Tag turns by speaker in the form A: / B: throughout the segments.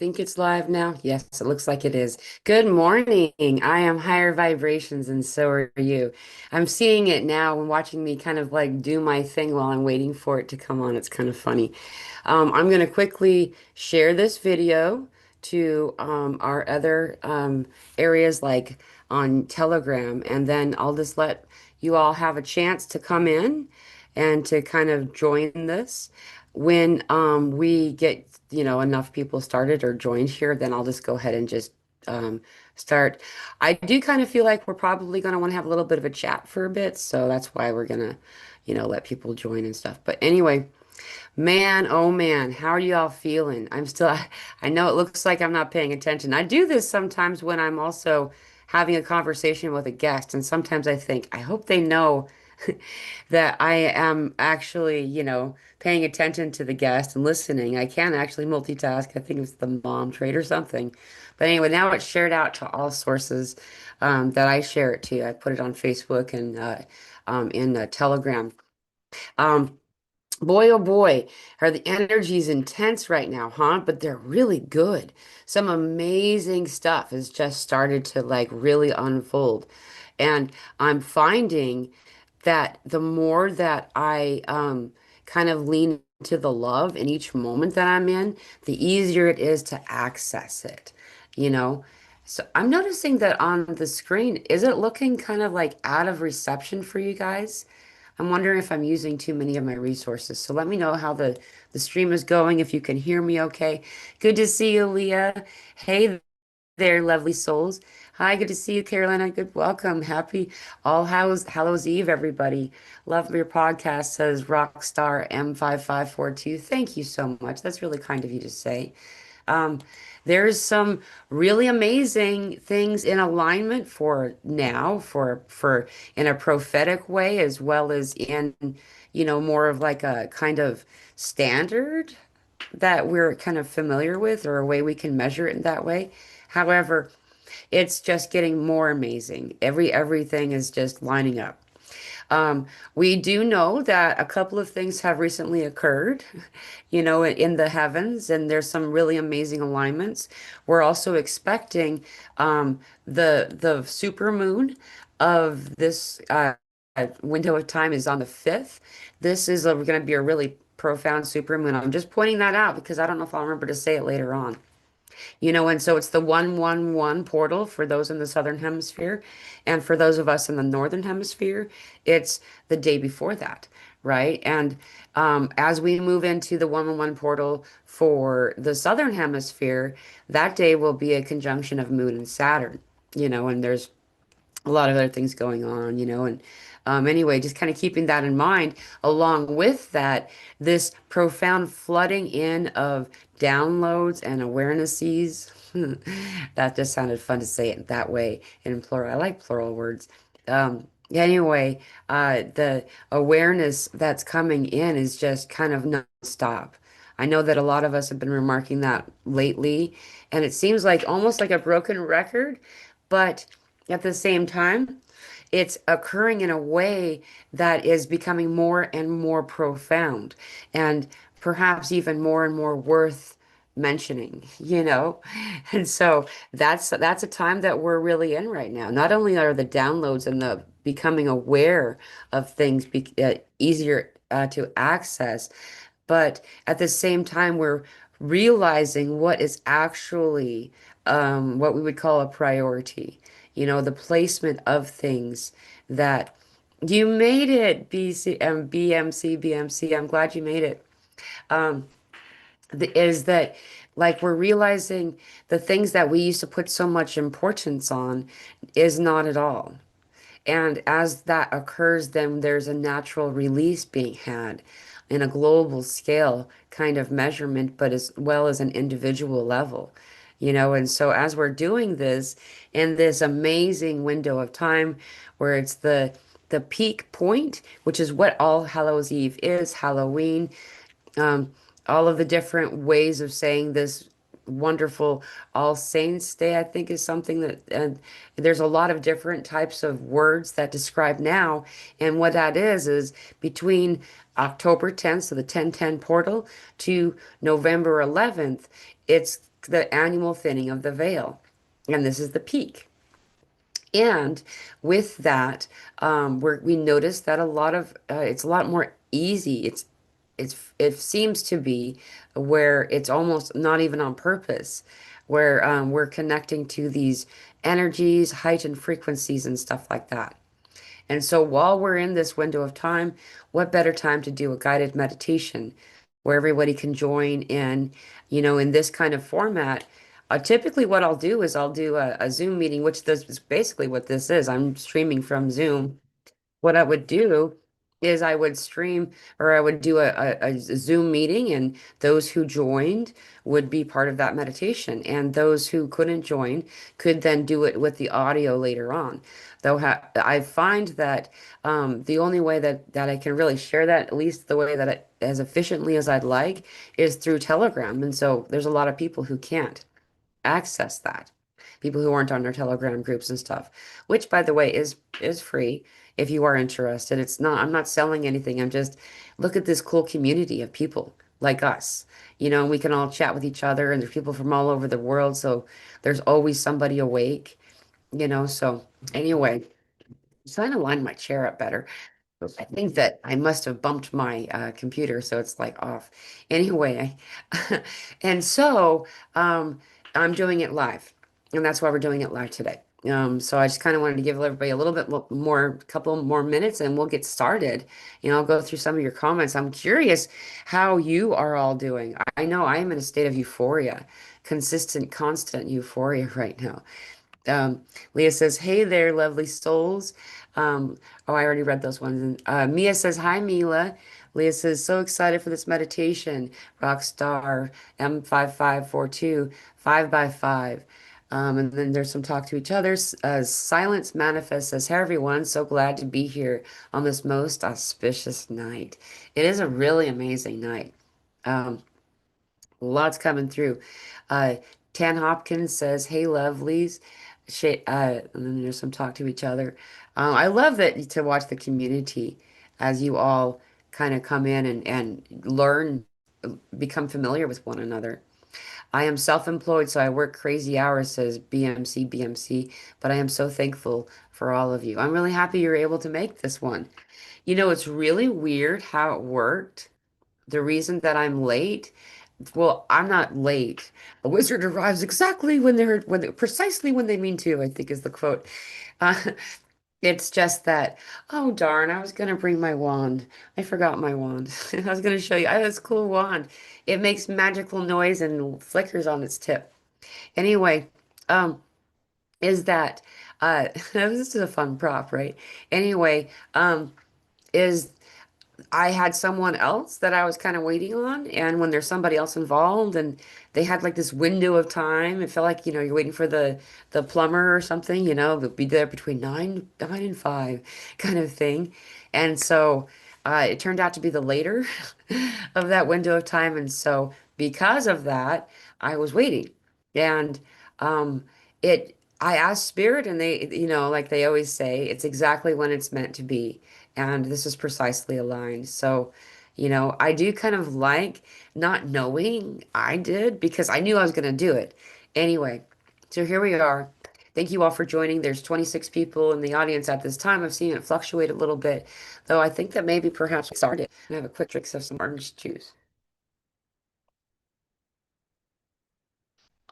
A: Think it's live now? Yes, it looks like it is. Good morning. I am higher vibrations, and so are you. I'm seeing it now and watching me kind of like do my thing while I'm waiting for it to come on. It's kind of funny. I'm going to quickly share this video to our other areas like on Telegram, and then I'll just let you all have a chance to come in and to kind of join this. When we get, enough people started or joined here, then I'll just go ahead and just um, start. I do kind of feel like we're probably going to want to have a little bit of a chat for a bit, so that's why we're going to, let people join and stuff. But anyway, man, oh man, how are you all feeling? I know it looks like I'm not paying attention. I do this sometimes when I'm also having a conversation with a guest, and sometimes I think, I hope they know that I am actually, paying attention to the guest and listening. I can actually multitask. I think it's the mom trait or something. But anyway, now it's shared out to all sources that I share it to. I put it on Facebook and in Telegram. Um, Boy, oh boy, are the energies intense right now, huh? But they're really good. Some amazing stuff has just started to like really unfold. And I'm finding that the more that I kind of lean into the love in each moment that I'm in, the easier it is to access it, you know? So I'm noticing that on the screen, is it looking kind of like out of reception for you guys? I'm wondering if I'm using too many of my resources. So let me know how the stream is going, if you can hear me okay. Good to see you, Leah. Hey there, lovely souls. Hi, good to see you, Carolina. Good welcome. Happy Hallows Eve, everybody. Love your podcast, says Rockstar M5542. Thank you so much. That's really kind of you to say. Um, there's some really amazing things in alignment for now, for in a prophetic way, as well as in, more of like a kind of standard that we're kind of familiar with, or a way we can measure it in that way. However, it's just getting more amazing. Everything is just lining up. We do know that a couple of things have recently occurred, in the heavens, and there's some really amazing alignments. We're also expecting the super moon of this window of time is on the 5th. This is going to be a really profound super moon. I'm just pointing that out because I don't know if I'll remember to say it later on. And so it's the 111 portal for those in the southern hemisphere. And for those of us in the northern hemisphere, it's the day before that, right? And as we move into the 111 portal for the southern hemisphere, that day will be a conjunction of Moon and Saturn, and there's a lot of other things going on, and anyway, just kind of keeping that in mind. Along with that, this profound flooding in of downloads and awarenesses. That just sounded fun to say it that way in plural. I like plural words. Anyway, the awareness that's coming in is just kind of non-stop. I know that a lot of us have been remarking that lately, and it seems like almost like a broken record, but at the same time, it's occurring in a way that is becoming more and more profound and perhaps even more and more worth mentioning. And so that's a time that we're really in right now. Not only are the downloads and the becoming aware of things easier to access, but at the same time, we're realizing what is actually what we would call a priority. The placement of things that you made it, BMC. I'm glad you made it. Um, is that like we're realizing the things that we used to put so much importance on is not at all. And as that occurs, then there's a natural release being had in a global scale kind of measurement, but as well as an individual level. And so as we're doing this in this amazing window of time where it's the peak point, which is what All Hallows Eve is, Halloween, um, all of the different ways of saying this wonderful All Saints Day, I think is something that, and there's a lot of different types of words that describe now. And what that is between October 10th, so the 1010 portal, to November 11th, it's the annual thinning of the veil. And this is the peak. And with that, we notice that a lot of it's a lot more easy. It seems to be where it's almost not even on purpose, where we're connecting to these energies, heightened frequencies, and stuff like that. And so while we're in this window of time, what better time to do a guided meditation where everybody can join in, in this kind of format? Typically, what I'll do is I'll do a Zoom meeting, which this is basically what this is. I'm streaming from Zoom. What I would do is I would stream or I would do a Zoom meeting, and those who joined would be part of that meditation. And those who couldn't join could then do it with the audio later on. Though I find that the only way that I can really share that, at least the way that as efficiently as I'd like, is through Telegram. And so there's a lot of people who can't access that. People who aren't on their Telegram groups and stuff, which by the way is free if you are interested. It's not, I'm not selling anything. I'm just look at this cool community of people like us. And we can all chat with each other and there's people from all over the world, so there's always somebody awake. So anyway, I'm trying to line my chair up better. I think that I must have bumped my computer, so it's like off. Anyway, and so I'm doing it live, and that's why we're doing it live today. So I just kind of wanted to give everybody a little bit more, couple more minutes, and we'll get started. I'll go through some of your comments. I'm curious how you are all doing. I know I am in a state of euphoria, consistent, constant euphoria right now. Um, Leah says, "Hey there, lovely souls." Oh, I already read those ones. And Mia says, "Hi, Mila." Leah says, "So excited for this meditation." Rockstar M5542, 5 by 5. And then there's some talk to each other. Silence Manifest says, "Hey, everyone. So glad to be here on this most auspicious night." It is a really amazing night. Um, Lots coming through. Uh, Tan Hopkins says, "Hey, lovelies." And then there's some talk to each other. I love that to watch the community as you all kind of come in and learn, become familiar with one another. I am self-employed, so I work crazy hours, says BMC, but I am so thankful for all of you. I'm really happy you're able to make this one. It's really weird how it worked. The reason that I'm late, well, I'm not late. A wizard arrives exactly precisely when they mean to, I think is the quote. Uh, it's just that, oh darn, I was gonna bring my wand. I forgot my wand. I was gonna show you. I have this cool wand. It makes magical noise and flickers on its tip. Anyway, um, is that this is a fun prop, right? Anyway, is I had someone else that I was kind of waiting on, and when there's somebody else involved, and they had like this window of time, it felt like you're waiting for the plumber or something, they'll be there between nine and 5, kind of thing, and so it turned out to be the later of that window of time, and so because of that, I was waiting, and um, I asked Spirit, and they, like they always say, it's exactly when it's meant to be. And this is precisely aligned. So, I do kind of like not knowing I did because I knew I was going to do it. Anyway, so here we are. Thank you all for joining. There's 26 people in the audience at this time. I've seen it fluctuate a little bit, though I think that maybe perhaps we started. I have a quick drink of some orange juice.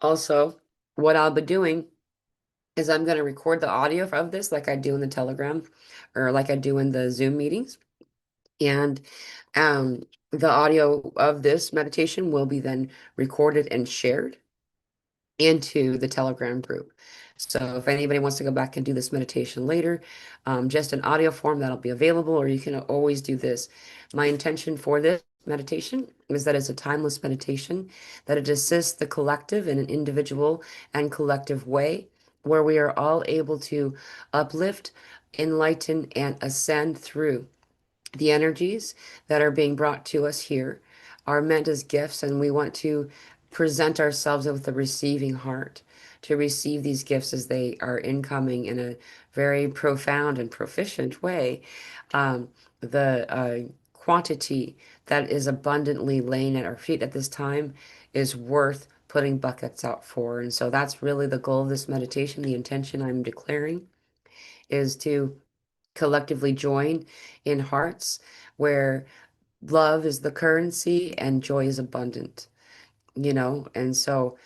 A: Also, what I'll be doing is I'm going to record the audio of this like I do in the Telegram or like I do in the Zoom meetings. And the audio of this meditation will be then recorded and shared into the Telegram group. So if anybody wants to go back and do this meditation later, just an audio form that'll be available, or you can always do this. My intention for this meditation is that it's a timeless meditation, that it assists the collective in an individual and collective way, where we are all able to uplift, enlighten, and ascend through the energies that are being brought to us here are meant as gifts, and we want to present ourselves with a receiving heart to receive these gifts as they are incoming in a very profound and proficient way. The quantity that is abundantly laying at our feet at this time is worth putting buckets out for. And so that's really the goal of this meditation. The intention I'm declaring is to collectively join in hearts where love is the currency and joy is abundant, and so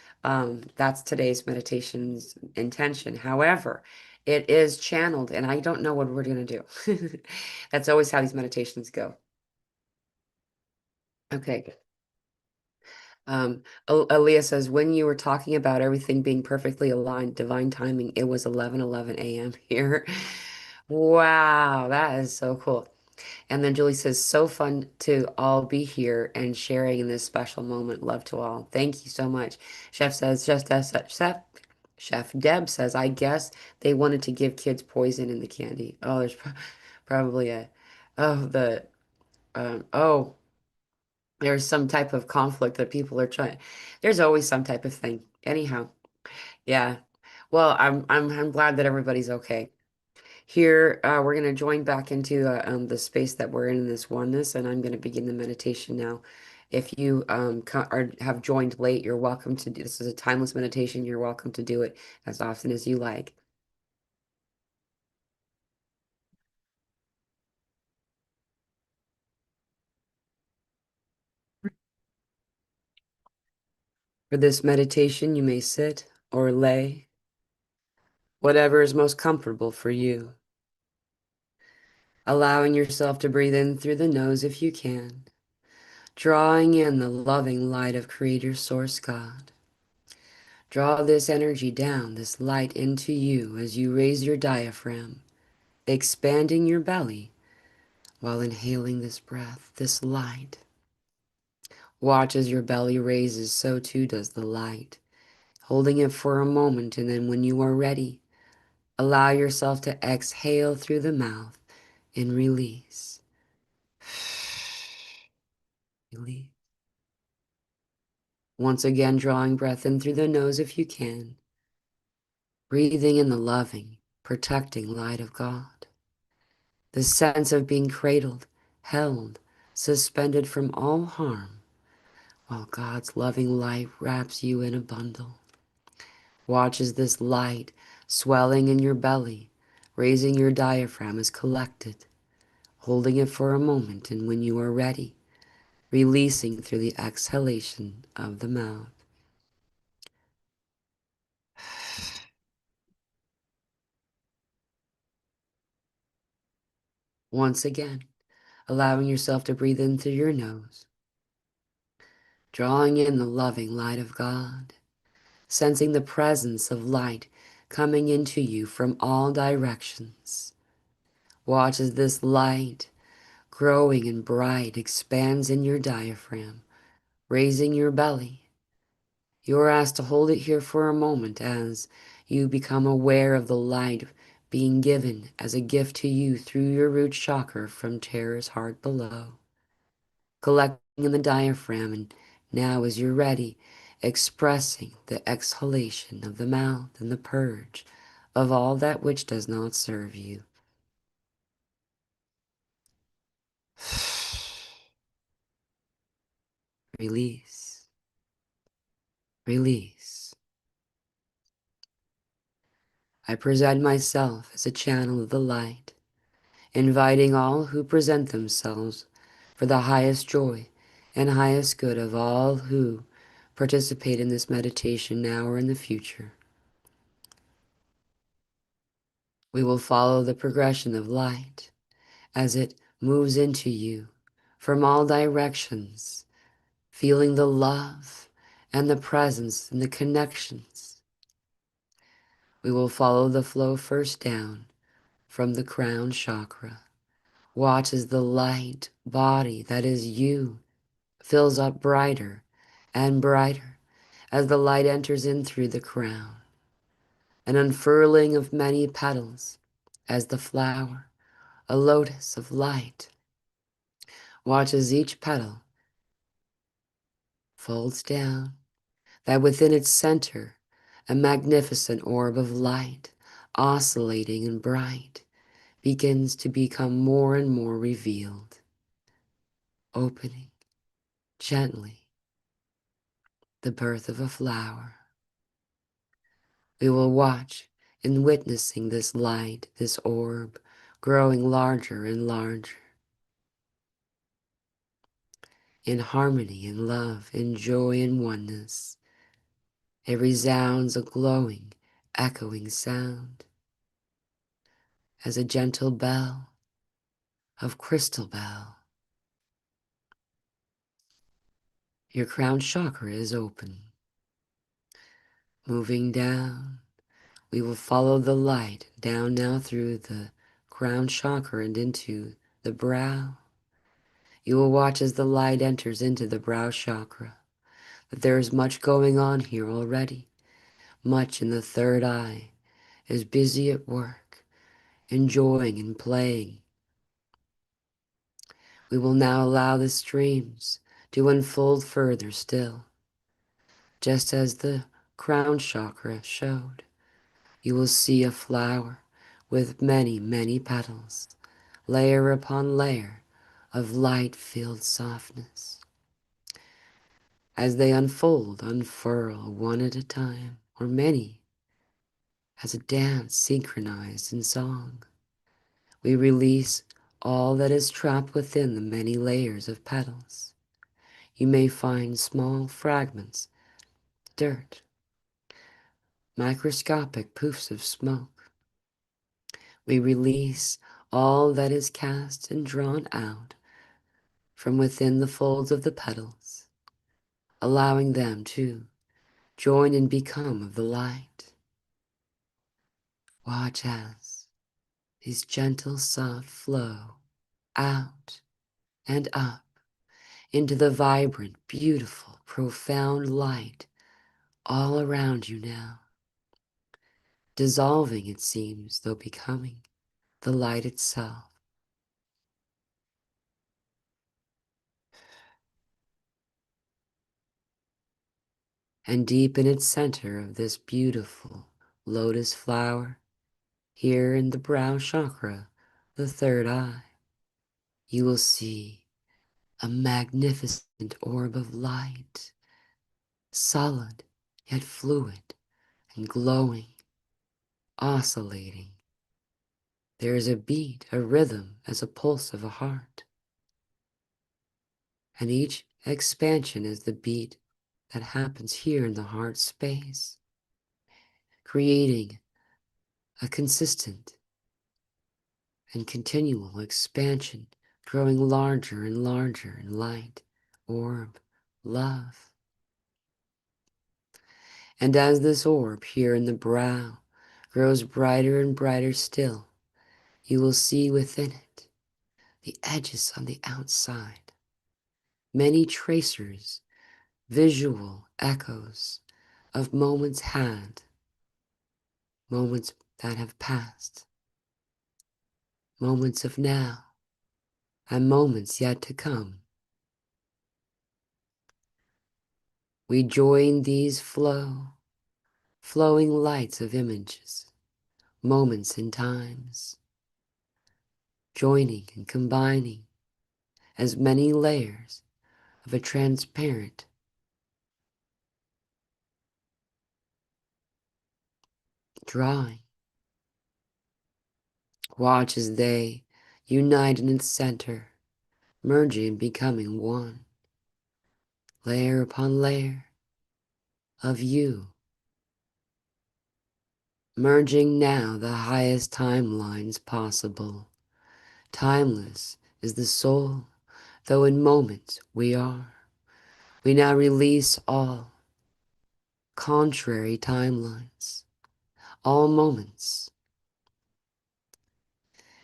A: that's today's meditation's intention. However, it is channeled, and I don't know what we're going to do. That's always how these meditations go. Okay. Aaliyah says, when you were talking about everything being perfectly aligned, divine timing, it was 11:11 a.m. here. Wow, that is so cool. And then Julie says, so fun to all be here and sharing in this special moment. Love to all. Thank you so much. Chef says, just as such. Chef Deb says, I guess they wanted to give kids poison in the candy. Oh, there's probably oh, oh, there's some type of conflict that people are trying. There's always some type of thing. Anyhow, yeah. Well, I'm glad that everybody's okay. Here, we're going to join back into the space that we're in this oneness, and I'm going to begin the meditation now. If you have joined late, you're welcome to do this is a timeless meditation. You're welcome to do it as often as you like. For this meditation, you may sit or lay, whatever is most comfortable for you. Allowing yourself to breathe in through the nose if you can, drawing in the loving light of Creator Source God. Draw this energy down, this light into you as you raise your diaphragm, expanding your belly while inhaling this breath, this light. Watch as your belly raises, so too does the light. Holding it for a moment, and then when you are ready, allow yourself to exhale through the mouth and release. Release. Once again, drawing breath in through the nose if you can, breathing in the loving, protecting light of God. The sense of being cradled, held, suspended from all harm, while God's loving light wraps you in a bundle. Watch as this light, swelling in your belly, raising your diaphragm, is collected, holding it for a moment, and when you are ready, releasing through the exhalation of the mouth. Once again, allowing yourself to breathe in through your nose, drawing in the loving light of God, sensing the presence of light coming into you from all directions. Watch as this light, growing and bright, expands in your diaphragm, raising your belly. You are asked to hold it here for a moment as you become aware of the light being given as a gift to you through your root chakra from Terra's heart below. Collecting in the diaphragm, and now as you're ready, expressing the exhalation of the mouth and the purge of all that which does not serve you. Release, release. I present myself as a channel of the light, inviting all who present themselves for the highest joy and highest good of all who participate in this meditation now or in the future. We will follow the progression of light as it moves into you from all directions, feeling the love and the presence and the connections. We will follow the flow first down from the crown chakra. Watch as the light body that is you fills up brighter and brighter as the light enters in through the crown. An unfurling of many petals as the flower, a lotus of light. Watch as each petal folds down, that within its center, a magnificent orb of light, oscillating and bright, begins to become more and more revealed, opening gently, the birth of a flower. We will watch in witnessing this light, this orb, growing larger and larger, in harmony, in love, in joy, and oneness. It resounds a glowing, echoing sound, as a gentle bell of crystal bell. Your crown chakra is open. Moving down, we will follow the light down now through the crown chakra and into the brow. You will watch as the light enters into the brow chakra, that there is much going on here already. Much in the third eye is busy at work, enjoying and playing. We will now allow the streams to unfold further still, just as the crown chakra showed. You will see a flower with many, many petals, layer upon layer of light-filled softness. As they unfold, unfurl one at a time, or many, as a dance synchronized in song. We release all that is trapped within the many layers of petals. You may find small fragments, dirt, microscopic poofs of smoke. We release all that is cast and drawn out from within the folds of the petals, allowing them to join and become of the light. Watch as these gentle, soft flow out and up into the vibrant, beautiful, profound light all around you now, dissolving, it seems, though becoming the light itself. And deep in its center of this beautiful lotus flower, here in the brow chakra, the third eye, you will see a magnificent orb of light, solid yet fluid and glowing, oscillating. There is a beat, a rhythm as a pulse of a heart. And each expansion is the beat that happens here in the heart space, creating a consistent and continual expansion, growing larger and larger in light, orb, love. And as this orb here in the brow grows brighter and brighter still, you will see within it the edges on the outside, many tracers, visual echoes of moments had, moments that have passed, moments of now, and moments yet to come. We join these flowing lights of images, moments and times, joining and combining as many layers of a transparent drawing. Watch as they unite in its center, merging and becoming one, layer upon layer of you, merging now the highest timelines possible. Timeless is the soul, though in moments we are. We now release all contrary timelines, all moments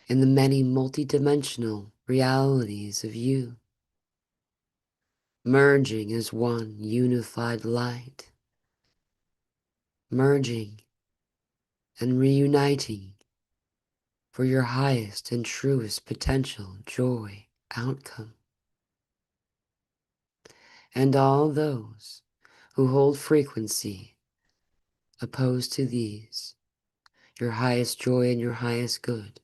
A: in the many multidimensional realities of you, merging as one unified light, merging and reuniting for your highest and truest potential joy outcome. And all those who hold frequency opposed to these, your highest joy and your highest good,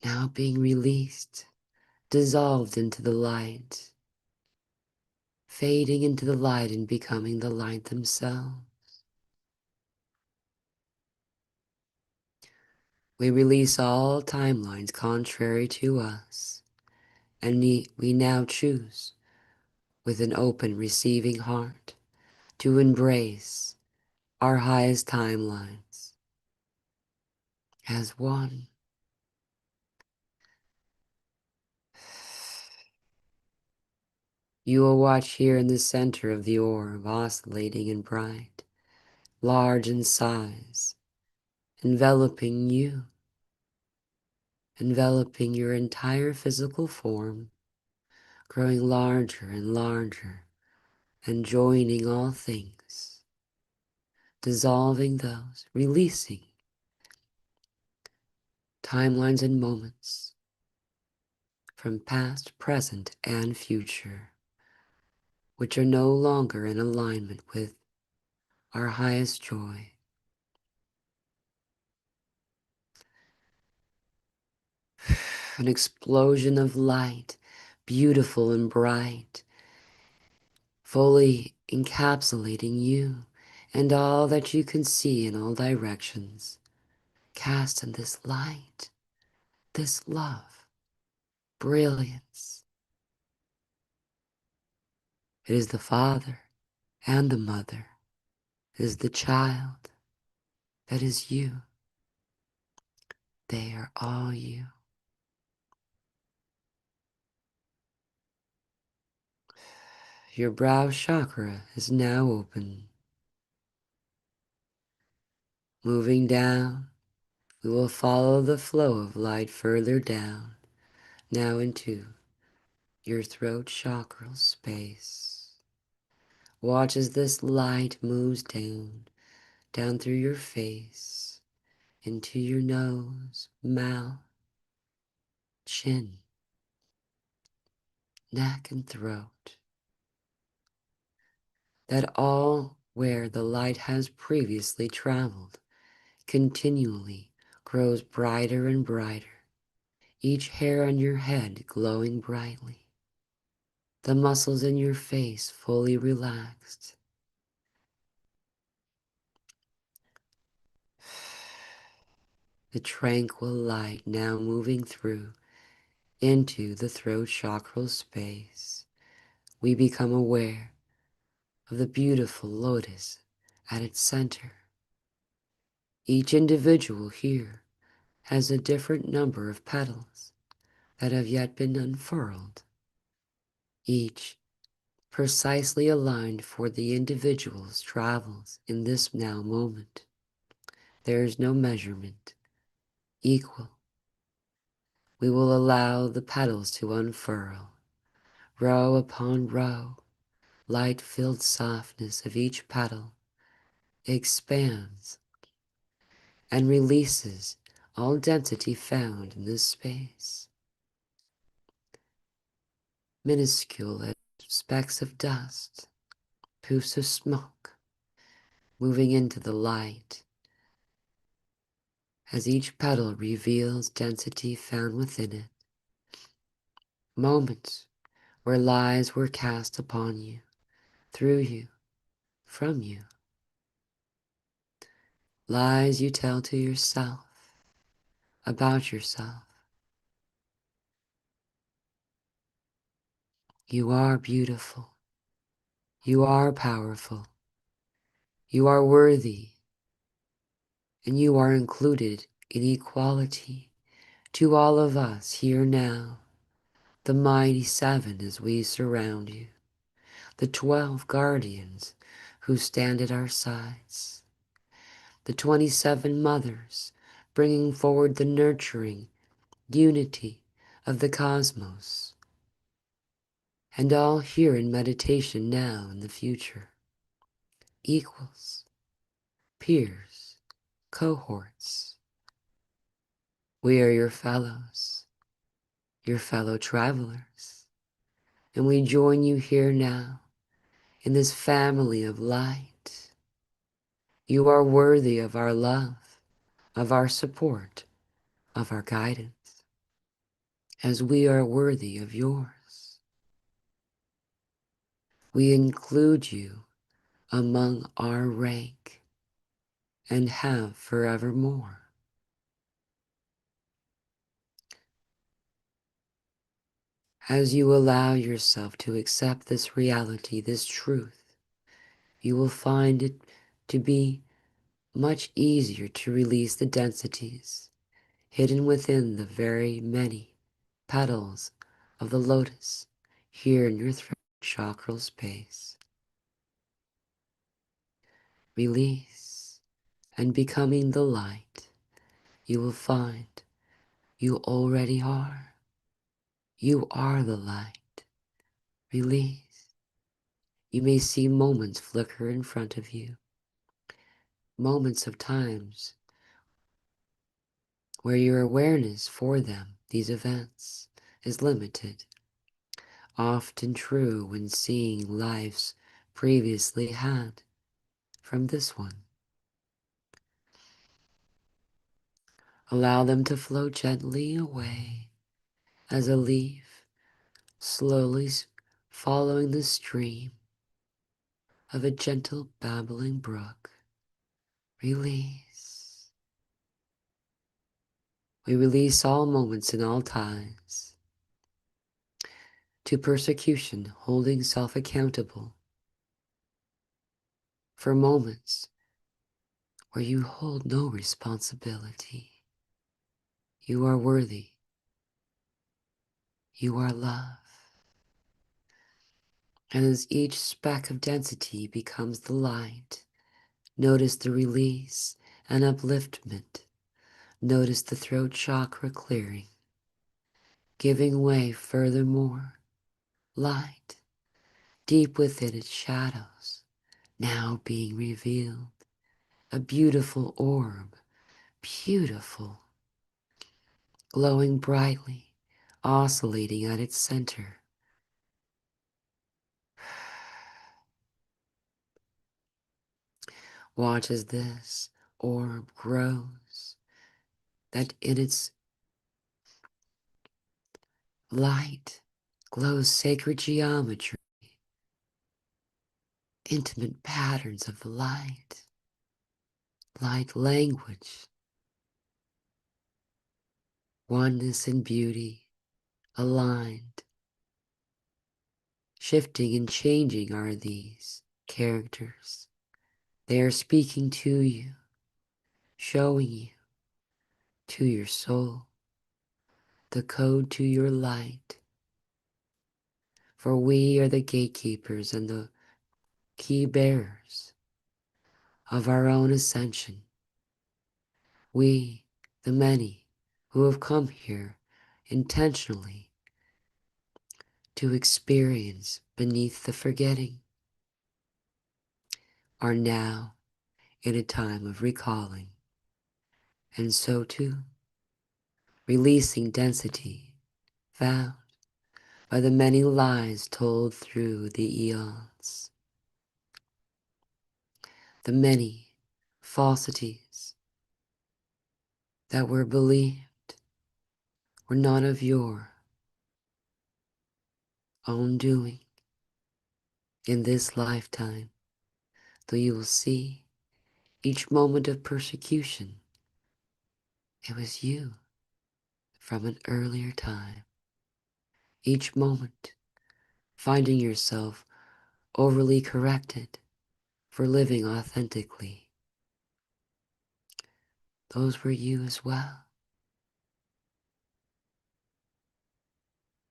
A: now being released, dissolved into the light, fading into the light and becoming the light themselves. We release all timelines contrary to us, and we now choose, with an open receiving heart, to embrace our highest timelines as one. You will watch here in the center of the orb, oscillating and bright, large in size, enveloping you, enveloping your entire physical form, growing larger and larger, and joining all things, dissolving those, releasing timelines and moments from past, present, and future, which are no longer in alignment with our highest joy. An explosion of light, beautiful and bright, fully encapsulating you and all that you can see in all directions, cast in this light, this love, brilliance. It is the Father and the Mother. It is the child. That is you. They are all you. Your brow chakra is now open. Moving down, we will follow the flow of light further down, now into your throat chakra space. Watch as this light moves down, down through your face, into your nose, mouth, chin, neck, and throat. That all where the light has previously traveled continually grows brighter and brighter, each hair on your head glowing brightly, the muscles in your face fully relaxed. The tranquil light now moving through into the throat chakra space. We become aware of the beautiful lotus at its center. Each individual here has a different number of petals that have yet been unfurled, each precisely aligned for the individual's travels in this now moment. There is no measurement, equal. We will allow the petals to unfurl, row upon row. Light-filled softness of each petal expands and releases all density found in this space. Minuscule as specks of dust, poofs of smoke, moving into the light as each petal reveals density found within it. Moments where lies were cast upon you, through you, from you. Lies you tell to yourself, about yourself. You are beautiful. You are powerful. You are worthy. And you are included in equality to all of us here now. The mighty seven as we surround you. The 12 guardians who stand at our sides. The 27 mothers bringing forward the nurturing unity of the cosmos. And all here in meditation now and the future. Equals, peers, cohorts. We are your fellows, your fellow travelers, and we join you here now in this family of light. You are worthy of our love, of our support, of our guidance, as we are worthy of yours. We include you among our rank and have forevermore. As you allow yourself to accept this reality, this truth, you will find it to be much easier to release the densities hidden within the very many petals of the lotus here in your throat chakra space. Release and becoming the light you will find you already are. You are the light. Release. You may see moments flicker in front of you, moments of times where your awareness for them, these events, is limited. Often true when seeing lives previously had from this one. Allow them to flow gently away as a leaf slowly following the stream of a gentle babbling brook. Release. We release all moments and all ties to persecution, holding self accountable for moments where you hold no responsibility. You are worthy. You are love. And as each speck of density becomes the light, notice the release and upliftment. Notice the throat chakra clearing, giving way furthermore. Light, deep within its shadows, now being revealed. A beautiful orb, beautiful, glowing brightly, oscillating at its center. Watch as this orb grows, that in its light glows sacred geometry, intimate patterns of the light, light language, oneness and beauty aligned. Shifting and changing are these characters. They are speaking to you, showing you to your soul the code to your light. For we are the gatekeepers and the key bearers of our own ascension. We, the many who have come here intentionally to experience beneath the forgetting, are now in a time of recalling, and so too, releasing density found by the many lies told through the eons, the many falsities that were believed were not of your own doing in this lifetime, though you will see each moment of persecution, it was you from an earlier time. Each moment finding yourself overly corrected for living authentically. Those were you as well.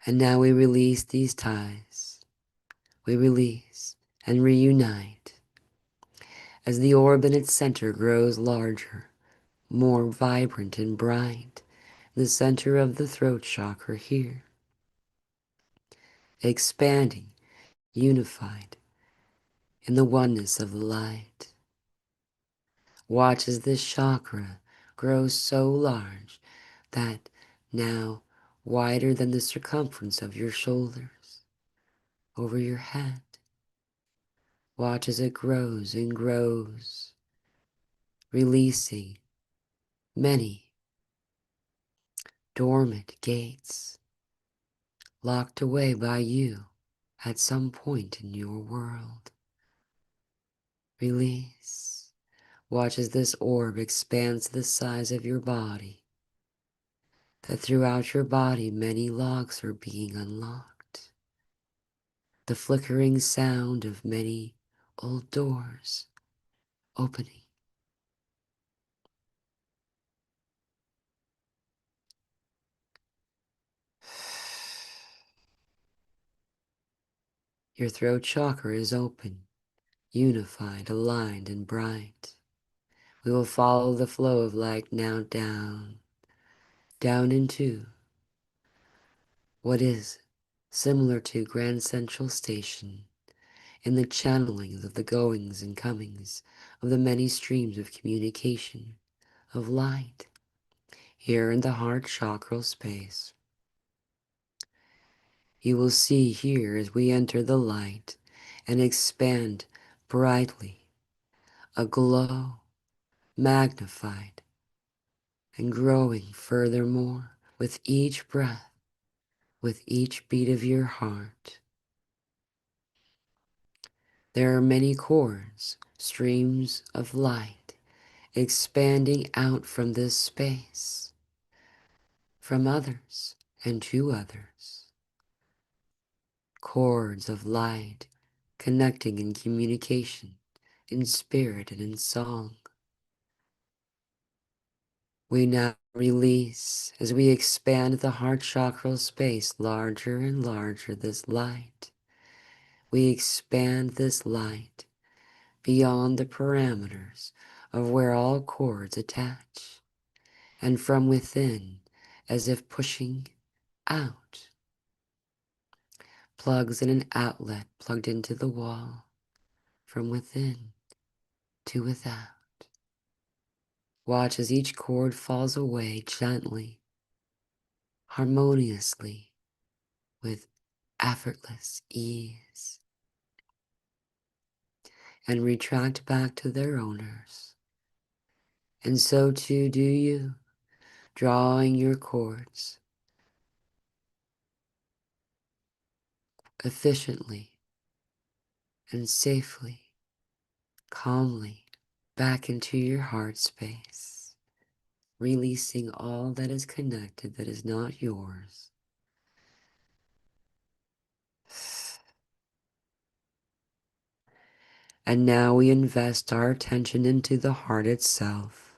A: And now we release these ties. We release and reunite as the orb in its center grows larger, more vibrant and bright. The center of the throat chakra here, expanding, unified in the oneness of the light. Watch as this chakra grows so large that now wider than the circumference of your shoulders, over your head. Watch as it grows and grows, releasing many dormant gates locked away by you at some point in your world. Release. Watch as this orb expands to the size of your body, that throughout your body many locks are being unlocked. The flickering sound of many old doors opening. Your throat chakra is open, unified, aligned, and bright. We will follow the flow of light now down, down into what is similar to Grand Central Station in the channelings of the goings and comings of the many streams of communication, of light, here in the heart chakral space. You will see here as we enter the light and expand brightly, a glow, magnified and growing furthermore with each breath, with each beat of your heart. There are many chords, streams of light expanding out from this space, from others and to others. Chords of light connecting in communication, in spirit and in song. We now release as we expand the heart chakra space larger and larger, this light. We expand this light beyond the parameters of where all cords attach, and from within, as if pushing out. Plugs in an outlet plugged into the wall, from within to without. Watch as each cord falls away gently, harmoniously, with effortless ease, and retract back to their owners. And so too do you, drawing your cords efficiently and safely, calmly, back into your heart space, releasing all that is connected that is not yours. And now we invest our attention into the heart itself.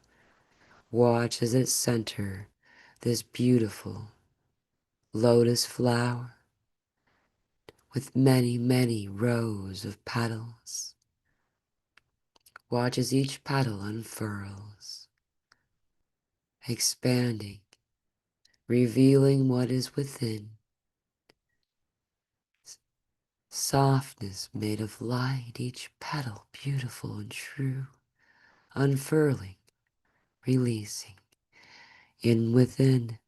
A: Watch as its center, this beautiful lotus flower with many, many rows of petals. Watch as each petal unfurls, expanding, revealing what is within. Softness made of light, each petal beautiful and true, unfurling, releasing. In within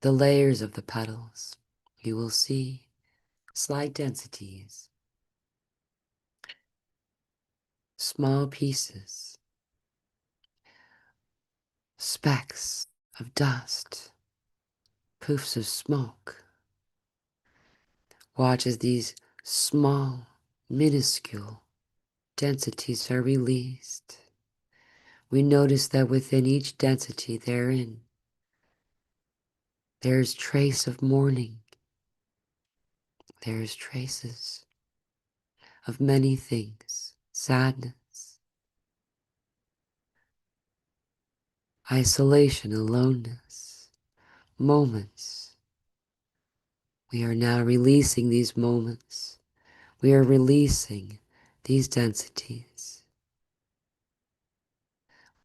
A: the layers of the petals, you will see slight densities, small pieces, specks of dust, poofs of smoke. Watch as these small, minuscule densities are released. We notice that within each density therein, there is trace of mourning. There is traces of many things, sadness, isolation, aloneness, moments. We are now releasing these moments. We are releasing these densities.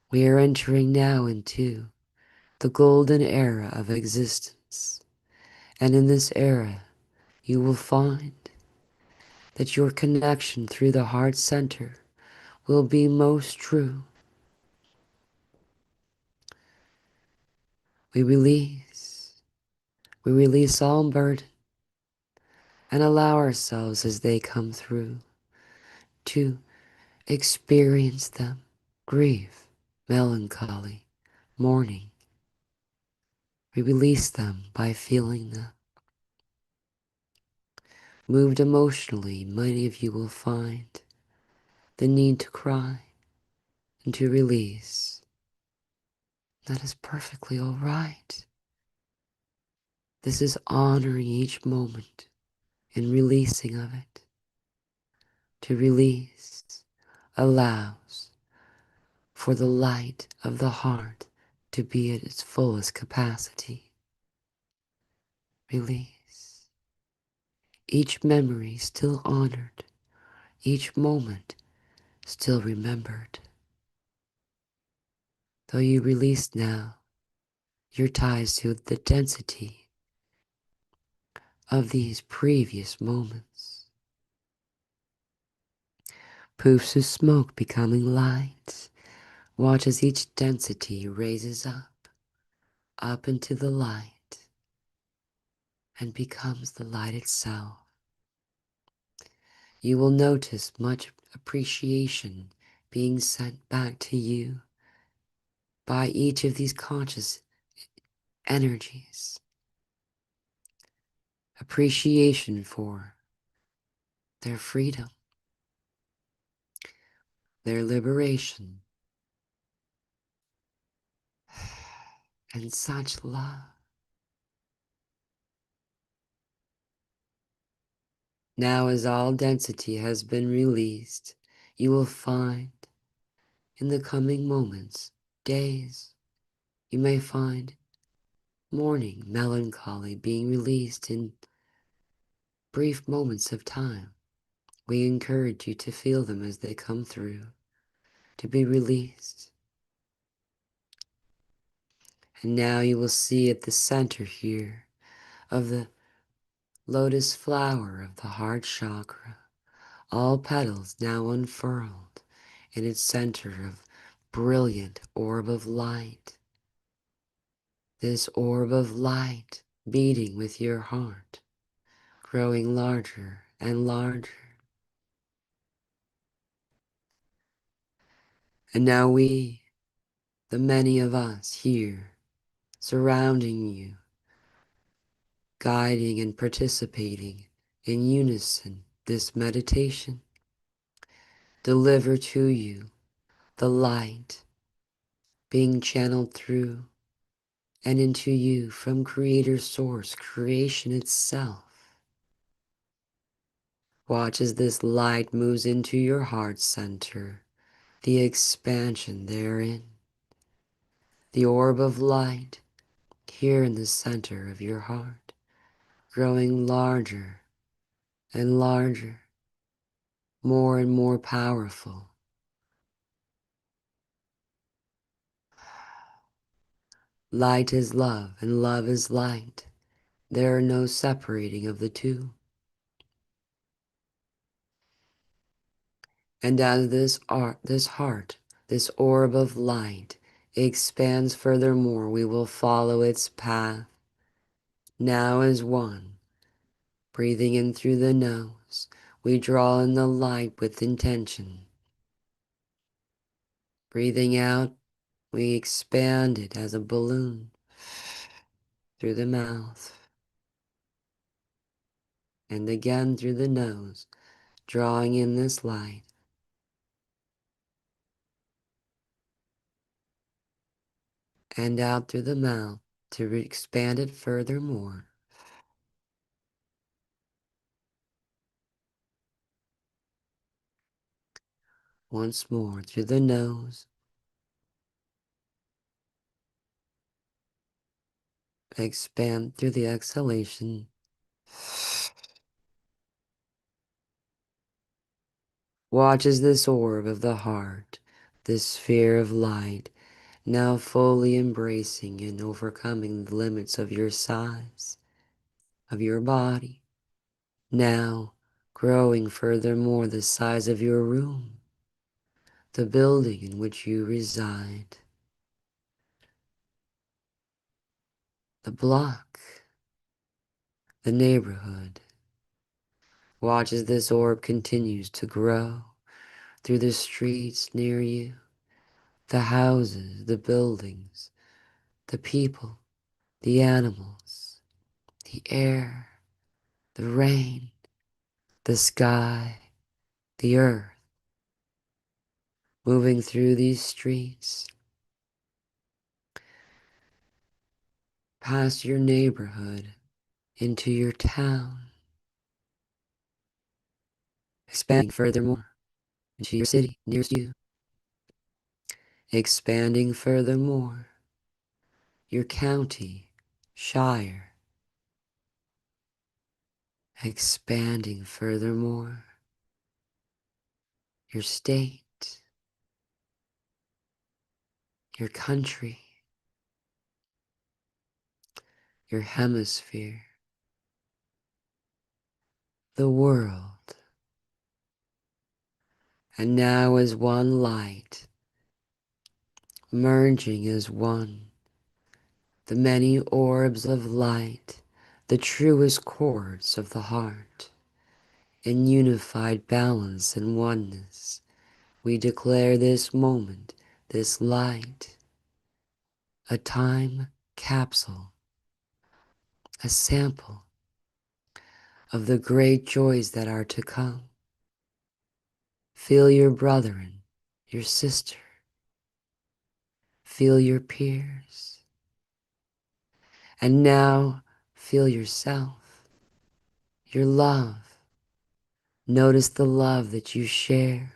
A: We are entering now into the golden era of existence. And in this era, you will find that your connection through the heart center will be most true. We release all burden and allow ourselves as they come through to experience them. Grief, melancholy, mourning. We release them by feeling them. Moved emotionally, many of you will find the need to cry and to release. That is perfectly all right. This is honoring each moment and releasing of it. To release allows for the light of the heart to be at its fullest capacity. Release. Each memory still honored, each moment still remembered. Though you release now your ties to the density of these previous moments. Poofs of smoke becoming light. Watch as each density raises up into the light, and becomes the light itself. You will notice much appreciation being sent back to you by each of these conscious energies. Appreciation for their freedom, their liberation, and such love. Now, as all density has been released, you will find in the coming moments, days, you may find mourning, melancholy being released in brief moments of time. We encourage you to feel them as they come through, to be released. And now you will see at the center here of the lotus flower of the heart chakra, all petals now unfurled in its center of brilliant orb of light. This orb of light beating with your heart, growing larger and larger. And now we, the many of us here, surrounding you, guiding and participating in unison this meditation, deliver to you the light being channeled through and into you from Creator Source, creation itself. Watch as this light moves into your heart center, the expansion therein, the orb of light here in the center of your heart, growing larger and larger, more and more powerful. Light is love and love is light. There are no separating of the two. And as this heart, this orb of light expands furthermore, we will follow its path. Now as one, breathing in through the nose, we draw in the light with intention. Breathing out, we expand it as a balloon through the mouth. And again through the nose, drawing in this light. And out through the mouth to expand it furthermore. Once more through the nose. Expand through the exhalation. Watch as this orb of the heart, this sphere of light, now fully embracing and overcoming the limits of your size, of your body, now growing furthermore the size of your room, the building in which you reside, the block, the neighborhood. Watch as this orb continues to grow through the streets near you, the houses, the buildings, the people, the animals, the air, the rain, the sky, the earth, moving through these streets, past your neighborhood, into your town, expanding furthermore into your city nearest you, expanding furthermore your county, shire, expanding furthermore your state, your country, your hemisphere, the world. And now as one light, merging as one, the many orbs of light, the truest chords of the heart, in unified balance and oneness, we declare this moment, this light, a time capsule, a sample of the great joys that are to come. Feel your brethren, your sister, feel your peers, and now feel yourself, your love. Notice the love that you share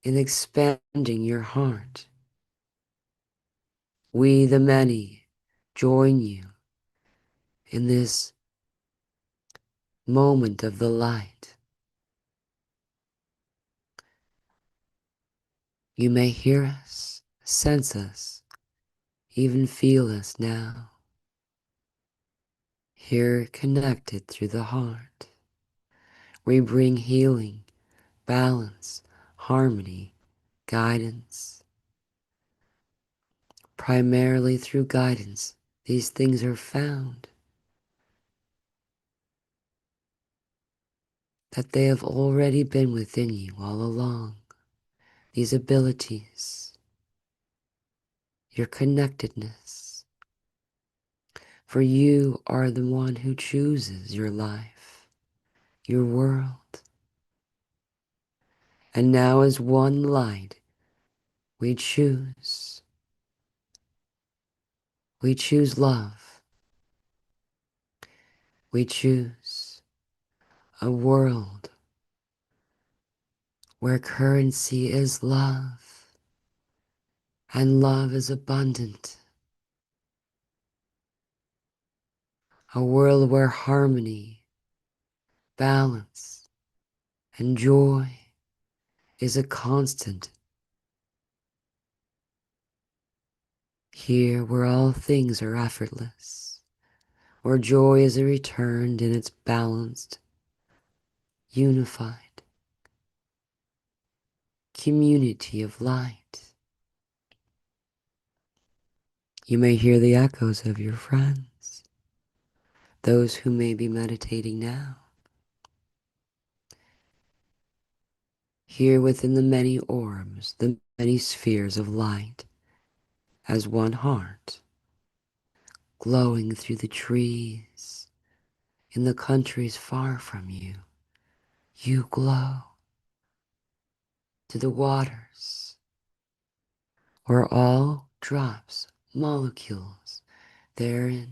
A: in expanding your heart. We, the many, join you in this moment of the light. You may hear us, sense us, even feel us now, here connected through the heart. We bring healing, balance, harmony, guidance. Primarily through guidance, these things are found, that they have already been within you all along. These abilities, your connectedness, for you are the one who chooses your life, your world. And now as one light, we choose. We choose love. We choose a world where currency is love, and love is abundant. A world where harmony, balance, and joy is a constant. Here where all things are effortless, where joy is returned in its balanced, unified community of light. You may hear the echoes of your friends, those who may be meditating now. Here within the many orbs, the many spheres of light, as one heart, glowing through the trees, in the countries far from you, you glow to the waters, where all drops, molecules therein,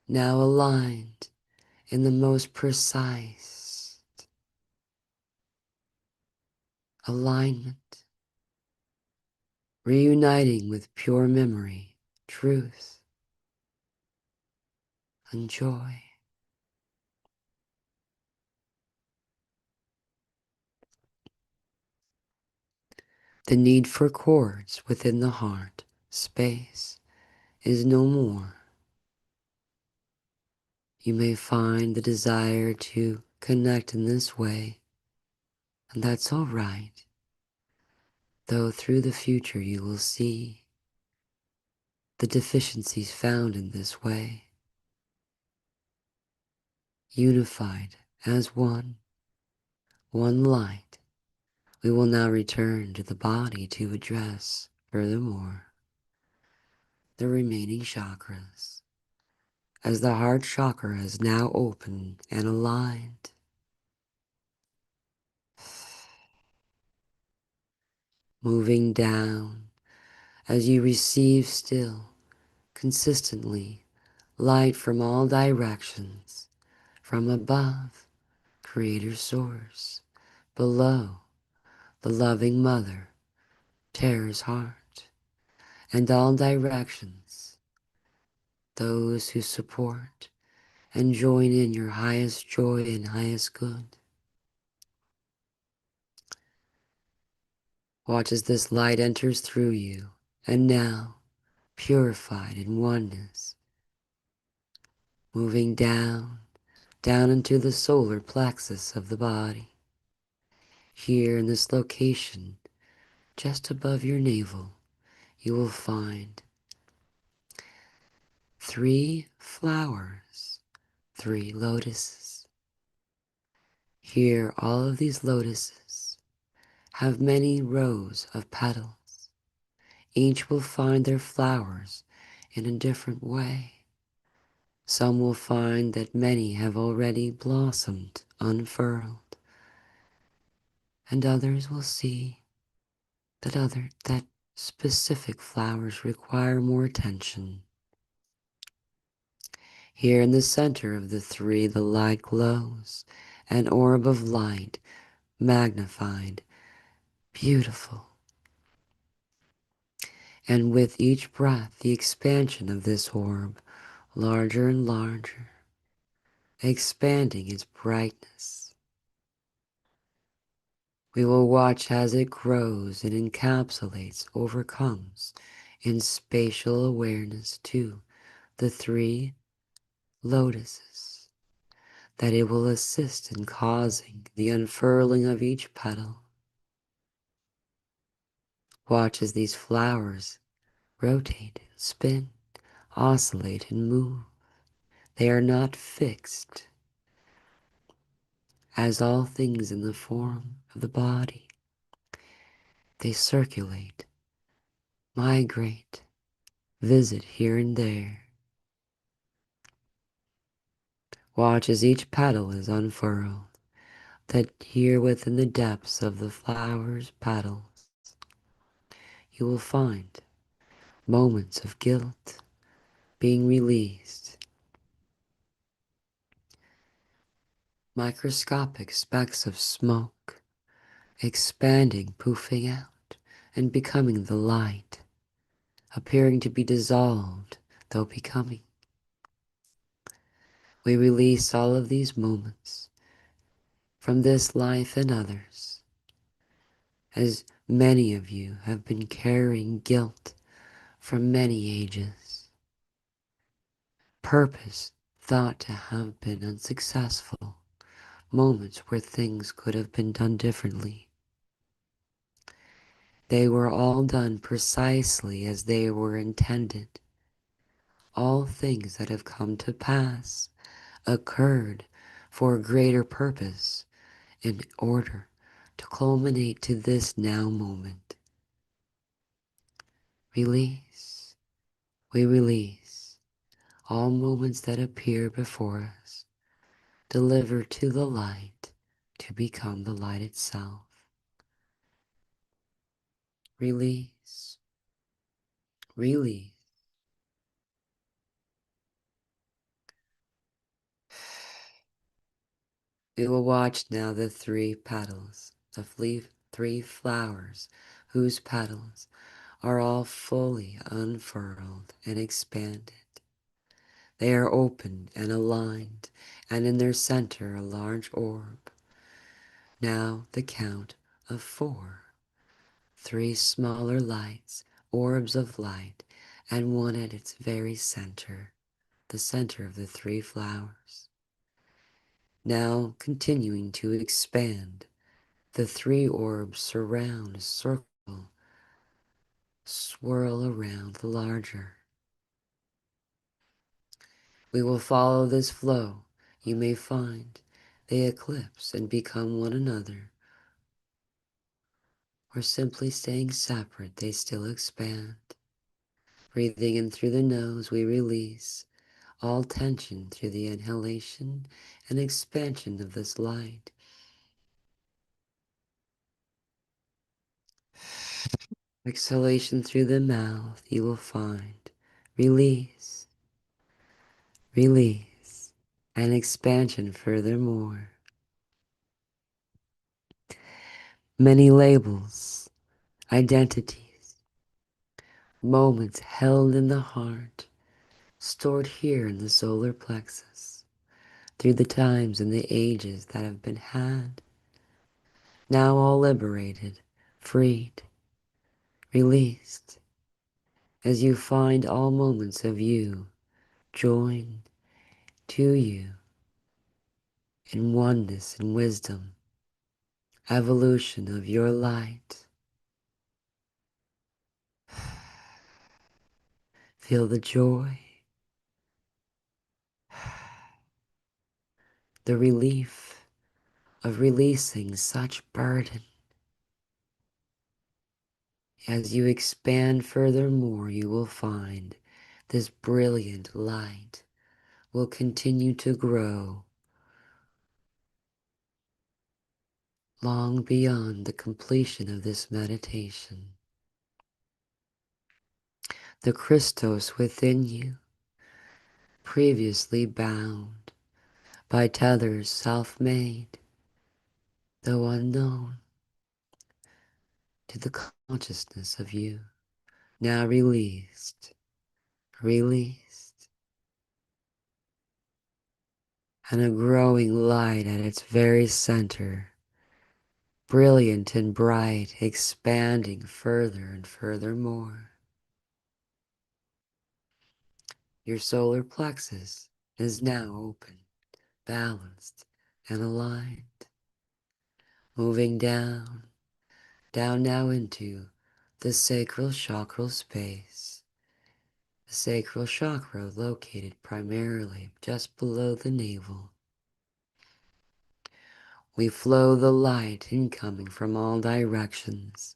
A: now aligned in the most precise alignment, reuniting with pure memory, truth, and joy. The need for chords within the heart space is no more. You may find the desire to connect in this way, and that's all right, though through the future you will see the deficiencies found in this way. Unified as one light, we will now return to the body to address, furthermore, the remaining chakras, as the heart chakra is now open and aligned. moving down as you receive still, consistently, light from all directions, from above, Creator Source, below, the loving Mother, Terror's heart, and all directions, those who support and join in your highest joy and highest good. Watch as this light enters through you, and now, purified in oneness, moving down, down into the solar plexus of the body. Here in this location, just above your navel, you will find 3 flowers, 3 lotuses. Here, all of these lotuses have many rows of petals. Each will find their flowers in a different way. Some will find that many have already blossomed, unfurled, and others will see that specific flowers require more attention. Here in the center of the 3, the light glows, an orb of light, magnified, beautiful. And with each breath, the expansion of this orb, larger and larger, expanding its brightness. We will watch as it grows and encapsulates, overcomes in spatial awareness to the 3 lotuses, that it will assist in causing the unfurling of each petal. Watch as these flowers rotate, spin, oscillate, and move. They are not fixed, as all things in the form of the body. They circulate, migrate, visit here and there. Watch as each petal is unfurled, that here within the depths of the flower's petals, you will find moments of guilt being released, microscopic specks of smoke expanding, poofing out, and becoming the light, appearing to be dissolved, though becoming. We release all of these moments from this life and others, as many of you have been carrying guilt from many ages. Purpose thought to have been unsuccessful, moments where things could have been done differently. They were all done precisely as they were intended. All things that have come to pass occurred for a greater purpose in order to culminate to this now moment. Release. We release all moments that appear before us, deliver to the light to become the light itself. Release. Release. We will watch now the 3 petals, the 3 flowers, whose petals are all fully unfurled and expanded. They are open and aligned, and in their center a large orb. Now the count of 4. 3 smaller lights, orbs of light, and one at its very center, the center of the 3 flowers. Now continuing to expand, the 3 orbs surround, circle, swirl around the larger. We will follow this flow. You may find they eclipse and become one another, or simply staying separate, they still expand. Breathing in through the nose, we release all tension through the inhalation and expansion of this light. Exhalation through the mouth, you will find release, release, and expansion furthermore. Many labels, identities, moments held in the heart, stored here in the solar plexus, through the times and the ages that have been had, now all liberated, freed, released, as you find all moments of you join to you in oneness and wisdom, evolution of your light. Feel the joy, the relief of releasing such burden. As you expand furthermore, you will find this brilliant light will continue to grow long beyond the completion of this meditation. The Christos within you, previously bound by tethers self-made, though unknown to the consciousness of you, now released, released, and a growing light at its very center, brilliant and bright, expanding further and furthermore. Your solar plexus is now open, balanced, and aligned, moving down, down now into the sacral chakral space. The sacral chakra located primarily just below the navel. We flow the light incoming from all directions,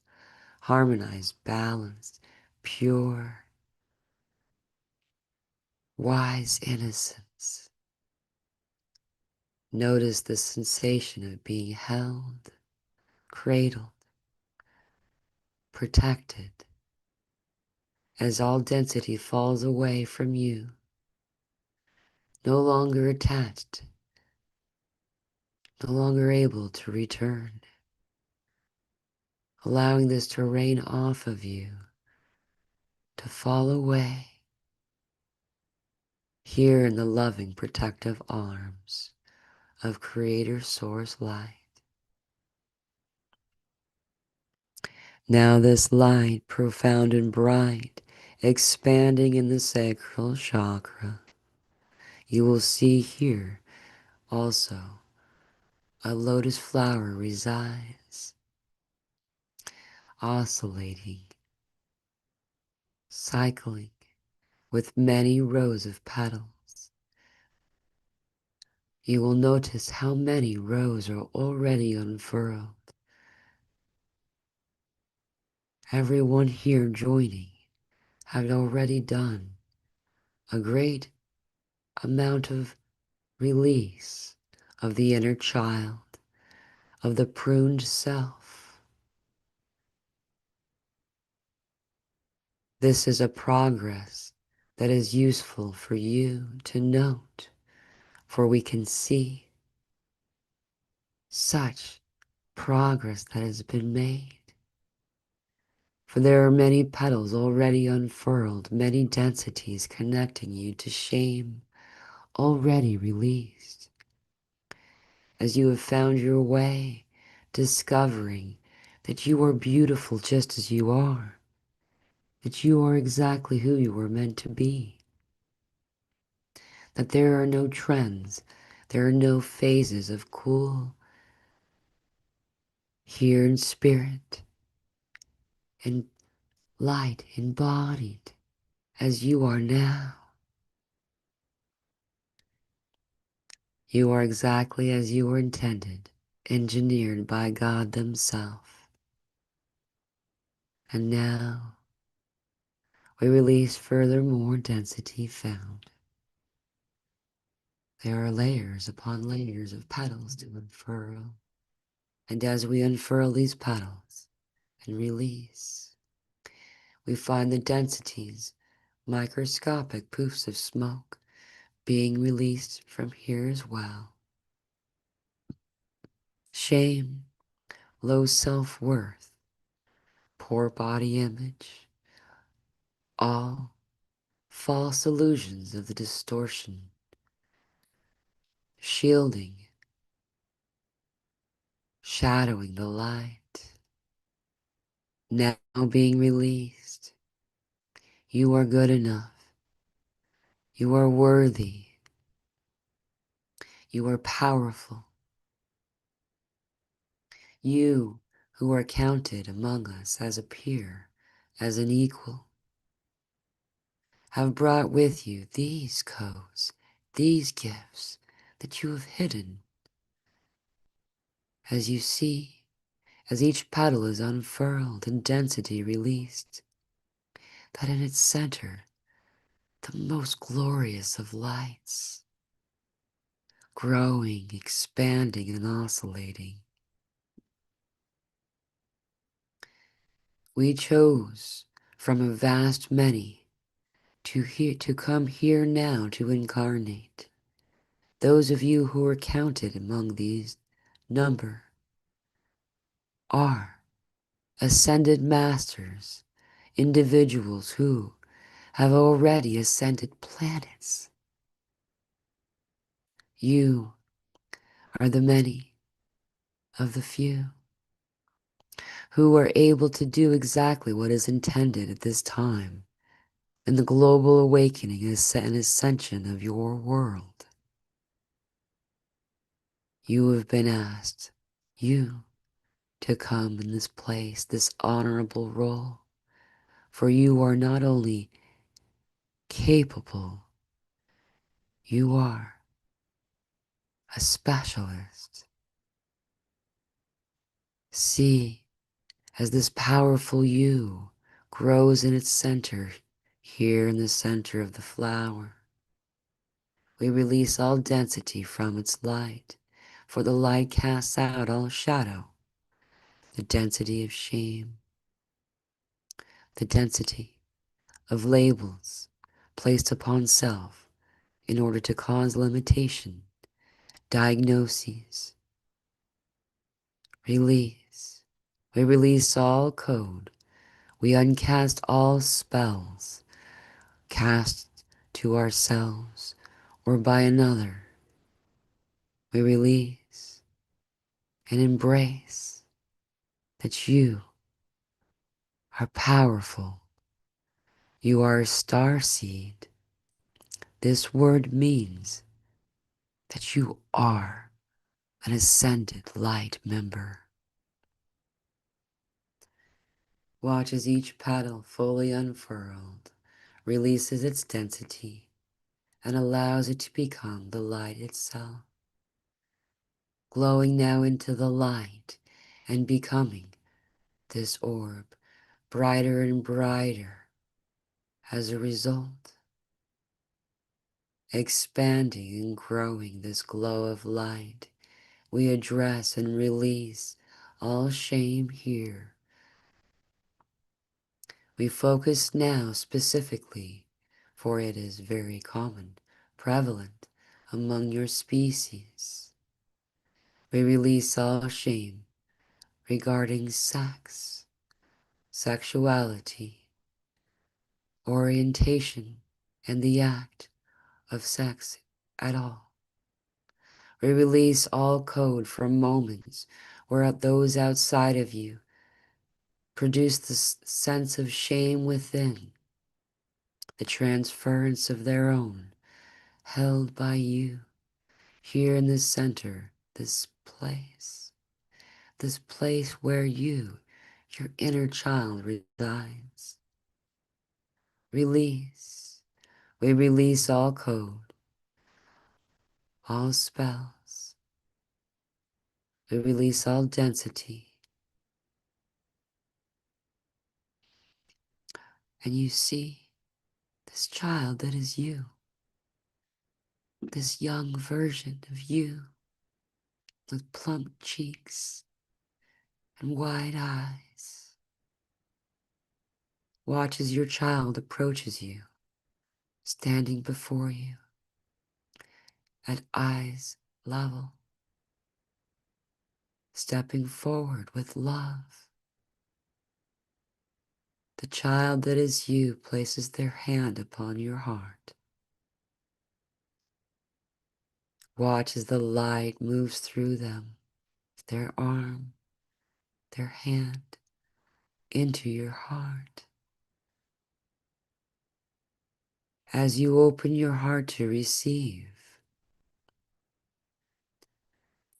A: harmonized, balanced, pure, wise innocence. Notice the sensation of being held, cradled, protected, as all density falls away from you, no longer attached, no longer able to return, allowing this to rain off of you, to fall away, here in the loving protective arms of Creator Source Light. Now this light, profound and bright, expanding in the sacral chakra, you will see here also a lotus flower resides, oscillating, cycling with many rows of petals. You will notice how many rows are already unfurled. Everyone here joining have already done a great amount of release of the inner child, of the pruned self. This is a progress that is useful for you to note, for we can see such progress that has been made. For there are many petals already unfurled, many densities connecting you to shame already released. As you have found your way, discovering that you are beautiful just as you are, that you are exactly who you were meant to be, that there are no trends, there are no phases of cool, here in spirit, and light embodied as you are now. You are exactly as you were intended, engineered by God Himself. And now we release furthermore density found. There are layers upon layers of petals to unfurl. And as we unfurl these petals and release, We find the densities, microscopic poofs of smoke being released from here as well. Shame, low self-worth, poor body image, all false illusions of the distortion, shielding, shadowing the light, now being released. You are good enough. You are worthy. You are powerful. You who are counted among us as a peer, as an equal, have brought with you these codes, these gifts that you have hidden. As you see, as each petal is unfurled and density released, that in its center, the most glorious of lights, growing, expanding, and oscillating. We chose from a vast many to come here now to incarnate. Those of you who are counted among these number are ascended masters, individuals who have already ascended planets. You are the many of the few who are able to do exactly what is intended at this time in the global awakening and ascension of your world. You have been asked, you, to come in this place, this honorable role, for you are not only capable, you are a specialist. See, as this powerful you grows in its center, here in the center of the flower, we release all density from its light, for the light casts out all shadow, the density of shame, the density of labels placed upon self in order to cause limitation, diagnoses, release. We release all code. We uncast all spells cast to ourselves or by another. We release and embrace that you are powerful. You are a star seed. This word means that you are an ascended light member. Watch as each petal fully unfurled releases its density and allows it to become the light itself, glowing now into the light and becoming this orb brighter and brighter as a result, expanding and growing this glow of light. We address and release all shame here. We focus now specifically, for it is very common, prevalent among your species. We release all shame regarding sex, sexuality, orientation, and the act of sex at all. We release all code from moments where those outside of you produce the sense of shame within, the transference of their own, held by you, here in the center, this place where you, your inner child resides. Release. We release all code, all spells. We release all density. And you see this child that is you, this young version of you with plump cheeks and wide eyes, Watch as your child approaches you, standing before you at eyes level, stepping forward with love. The child that is you places their hand upon your heart. Watch as the light moves through them, their arm, their hand, into your heart. As you open your heart to receive,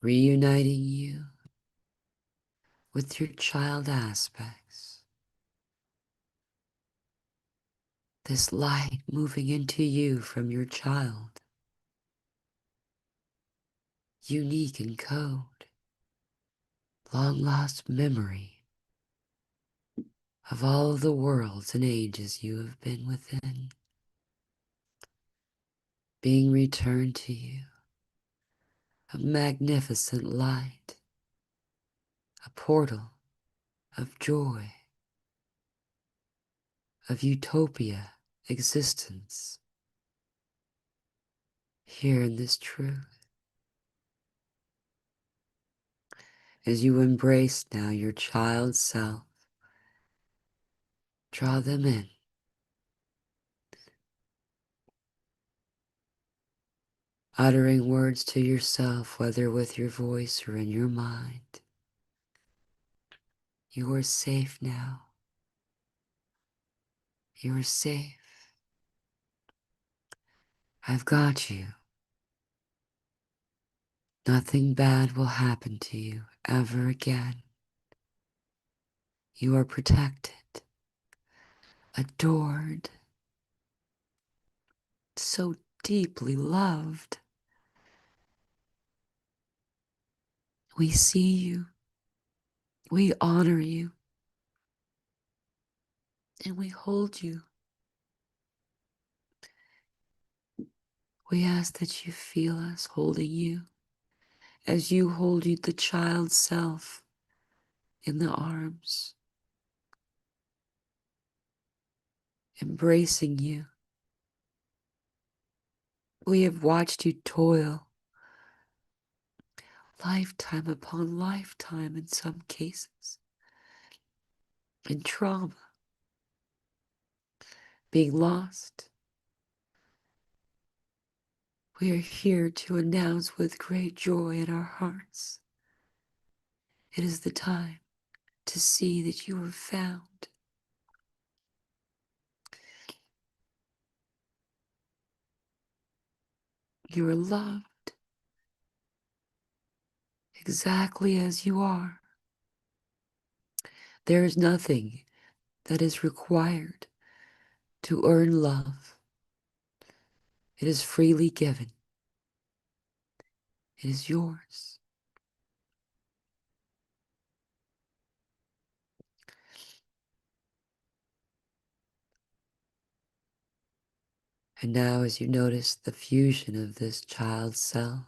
A: reuniting you with your child aspects, this light moving into you from your child, unique in code, long lost memory of all of the worlds and ages you have been within, being returned to you, a magnificent light, a portal of joy, of utopia existence here in this truth. As you embrace now your child self, draw them in, uttering words to yourself, whether with your voice or in your mind. You are safe now. You are safe. I've got you. Nothing bad will happen to you ever again. You are protected, adored, so deeply loved. We see you, we honor you, and we hold you. We ask that you feel us holding you as you hold you, the child's self, in the arms, embracing you. We have watched you toil, lifetime upon lifetime in some cases, in trauma, being lost. We are here to announce with great joy in our hearts, it is the time to see that you are found. You are loved exactly as you are. There is nothing that is required to earn love. It is freely given. It is yours. And now as you notice the fusion of this child's self,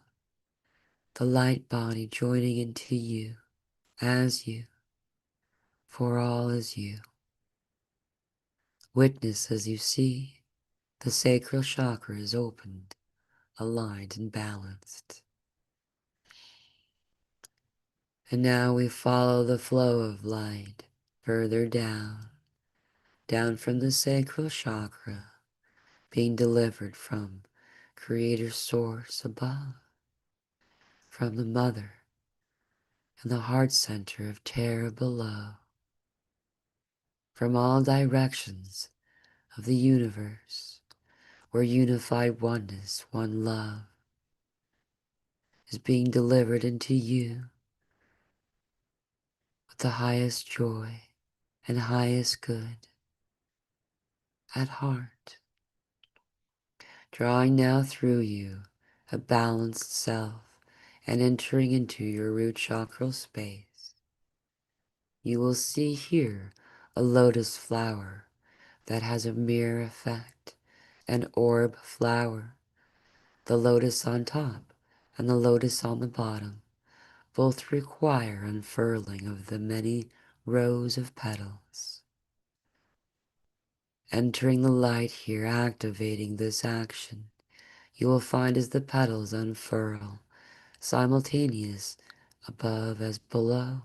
A: the light body joining into you, as you, for all is you. Witness as you see the sacral chakra is opened, aligned and balanced. And now we follow the flow of light further down, down from the sacral chakra, being delivered from Creator Source above, from the Mother and the heart center of Terra below, from all directions of the universe, where unified oneness, one love, is being delivered into you with the highest joy and highest good at heart, drawing now through you a balanced self and entering into your root chakral space. You will see here a lotus flower that has a mirror effect, an orb flower, the lotus on top and the lotus on the bottom. Both require unfurling of the many rows of petals. Entering the light here, activating this action, you will find as the petals unfurl, simultaneous, above as below.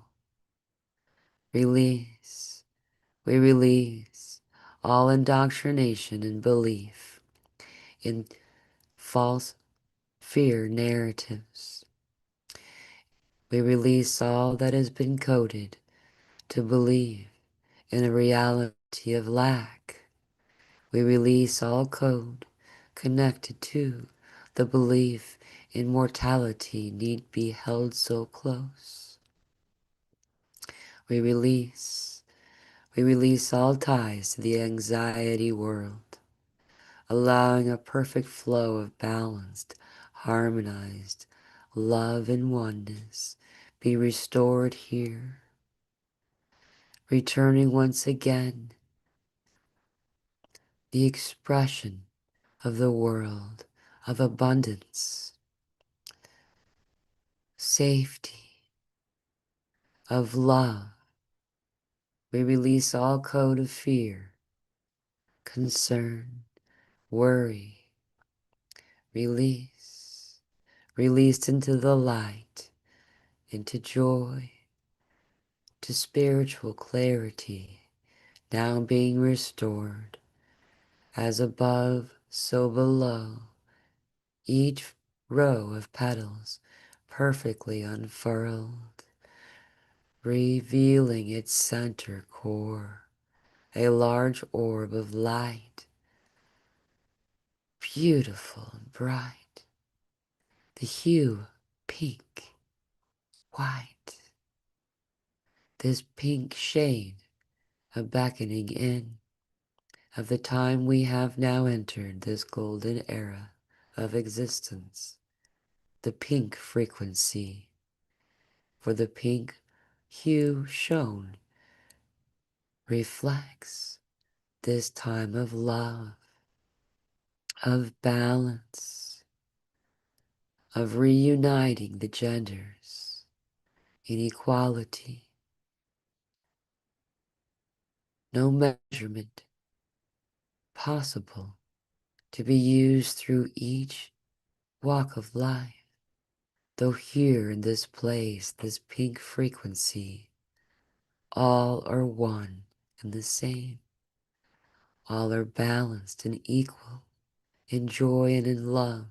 A: Release. We release all indoctrination and belief in false fear narratives. We release all that has been coded to believe in a reality of lack. We release all code connected to the belief in mortality need be held so close. We release. We release all ties to the anxiety world, allowing a perfect flow of balanced, harmonized love and oneness be restored here, returning once again the expression of the world of abundance, safety, of love. We release all code of fear, concern, worry, release, released into the light, into joy, to spiritual clarity, now being restored, as above, so below, each row of petals perfectly unfurled, revealing its center core, a large orb of light, beautiful and bright, the hue pink, white, this pink shade a beckoning in of the time we have now entered this golden era of existence, the pink frequency, for the pink hue shown reflects this time of love, of balance, of reuniting the genders in equality. No measurement possible to be used through each walk of life. Though here in this place, this pink frequency, all are one and the same. All are balanced and equal in joy and in love.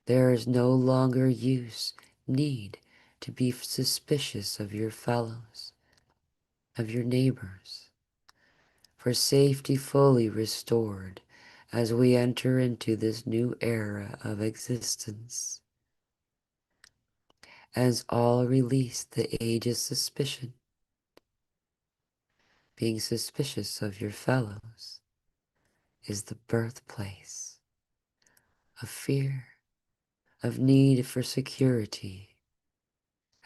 A: There is no longer need to be suspicious of your fellows, of your neighbors, for safety fully restored as we enter into this new era of existence. As all release the age of suspicion, being suspicious of your fellows is the birthplace of fear, of need for security.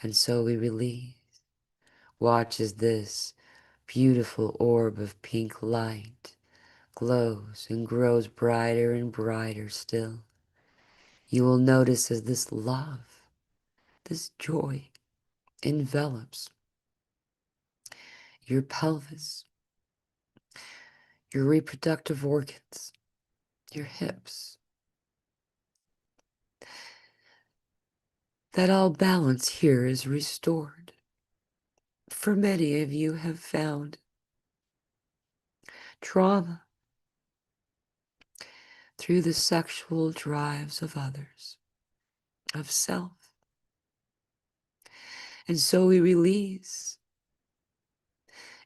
A: And so we release. Watch as this beautiful orb of pink light glows and grows brighter and brighter still. You will notice as this love, this joy envelops your pelvis, your reproductive organs, your hips, that all balance here is restored. For many of you have found trauma through the sexual drives of others, of self. And so we release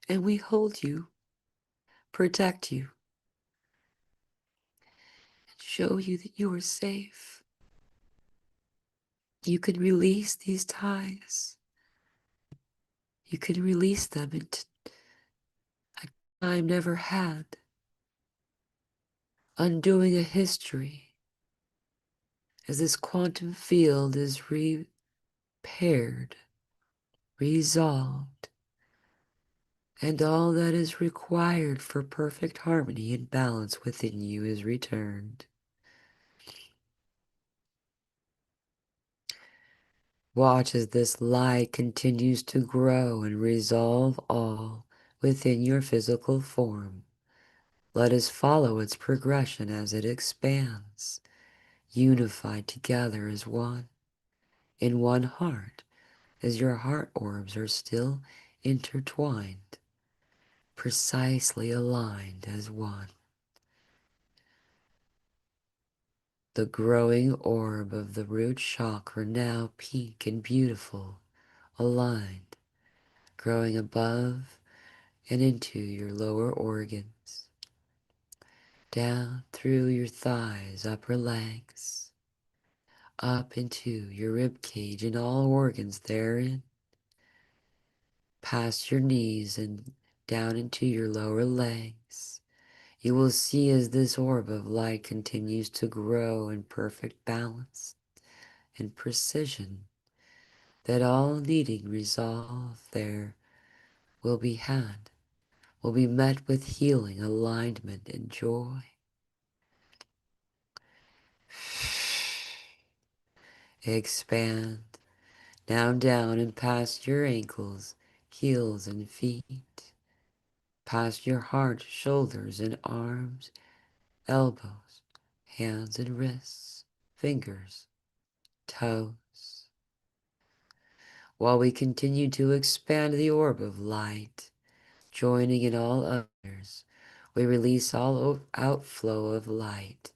A: and we hold you, protect you, and show you that you are safe. You can release these ties. You can release them into a time never had, undoing a history as this quantum field is repaired, resolved, and all that is required for perfect harmony and balance within you is returned. Watch as this light continues to grow and resolve all within your physical form, Let us follow its progression as it expands, unified together as one, in one heart, as your heart orbs are still intertwined, precisely aligned as one. The growing orb of the root chakra, now pink and beautiful, aligned, growing above and into your lower organs, down through your thighs, upper legs, up into your rib cage and all organs therein, past your knees and down into your lower legs. You will see as this orb of light continues to grow in perfect balance and precision, that all needing resolve there will be had, will be met with healing, alignment, and joy. Expand now down and past your ankles, heels, and feet, past your heart, shoulders, and arms, elbows, hands and wrists, fingers, toes. While we continue to expand the orb of light, joining in all others, we release all outflow of light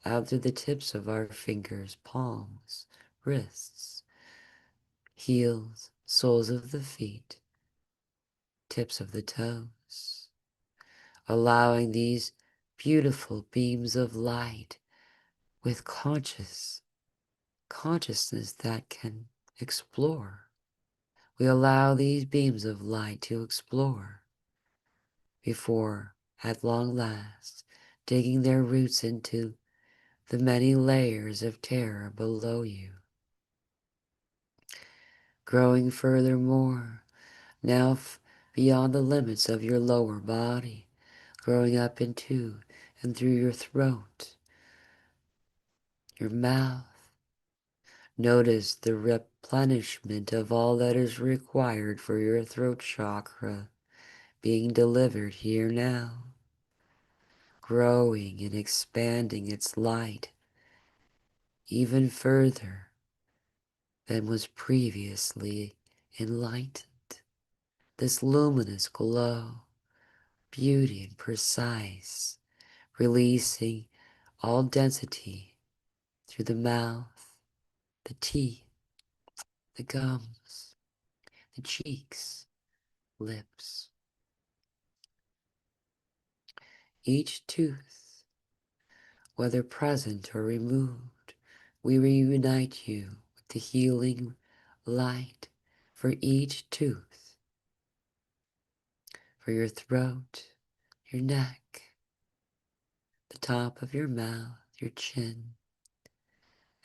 A: out through the tips of our fingers, palms, wrists, heels, soles of the feet, tips of the toes, allowing these beautiful beams of light with consciousness that can explore. We allow these beams of light to explore before, at long last, digging their roots into the many layers of terror below you, growing furthermore, now beyond the limits of your lower body, growing up into and through your throat, your mouth. Notice the replenishment of all that is required for your throat chakra being delivered here now, growing and expanding its light even further than was previously enlightened. This luminous glow, beauty and precise, releasing all density through the mouth, the teeth, the gums, the cheeks, lips, each tooth, whether present or removed. We reunite you with the healing light for each tooth, for your throat, your neck, the top of your mouth, your chin,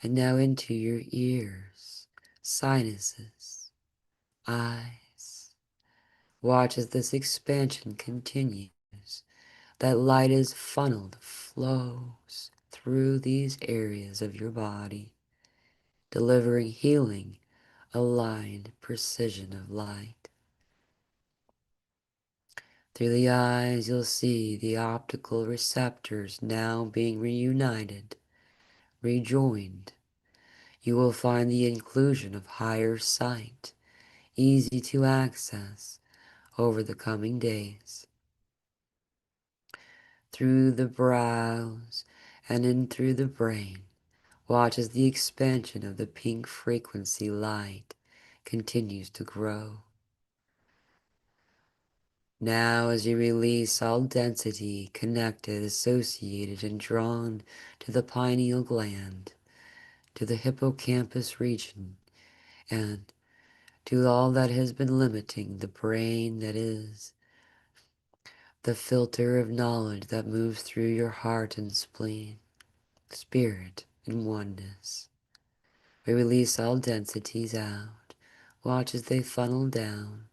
A: and now into your ears, sinuses, eyes. Watch as this expansion continues. That light is funneled, flows through these areas of your body, delivering healing, aligned precision of light. Through the eyes, you'll see the optical receptors now being reunited, rejoined. You will find the inclusion of higher sight, easy to access over the coming days. Through the brows and in through the brain, watch as the expansion of the pink frequency light continues to grow. Now as you release all density connected, associated, and drawn to the pineal gland, to the hippocampus region, and to all that has been limiting the brain, that is the filter of knowledge that moves through your heart and spleen, spirit, and oneness. We release all densities out. Watch as they funnel down,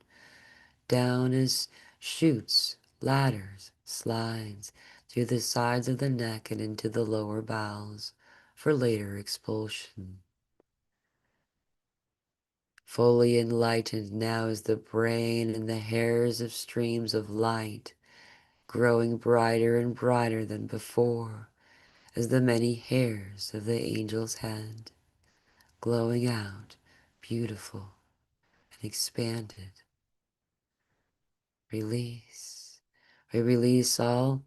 A: down as chutes, ladders, slides, through the sides of the neck and into the lower bowels for later expulsion. Fully enlightened now is the brain and the hairs of streams of light growing brighter and brighter than before as the many hairs of the angel's head, glowing out, beautiful and expanded. Release. We release all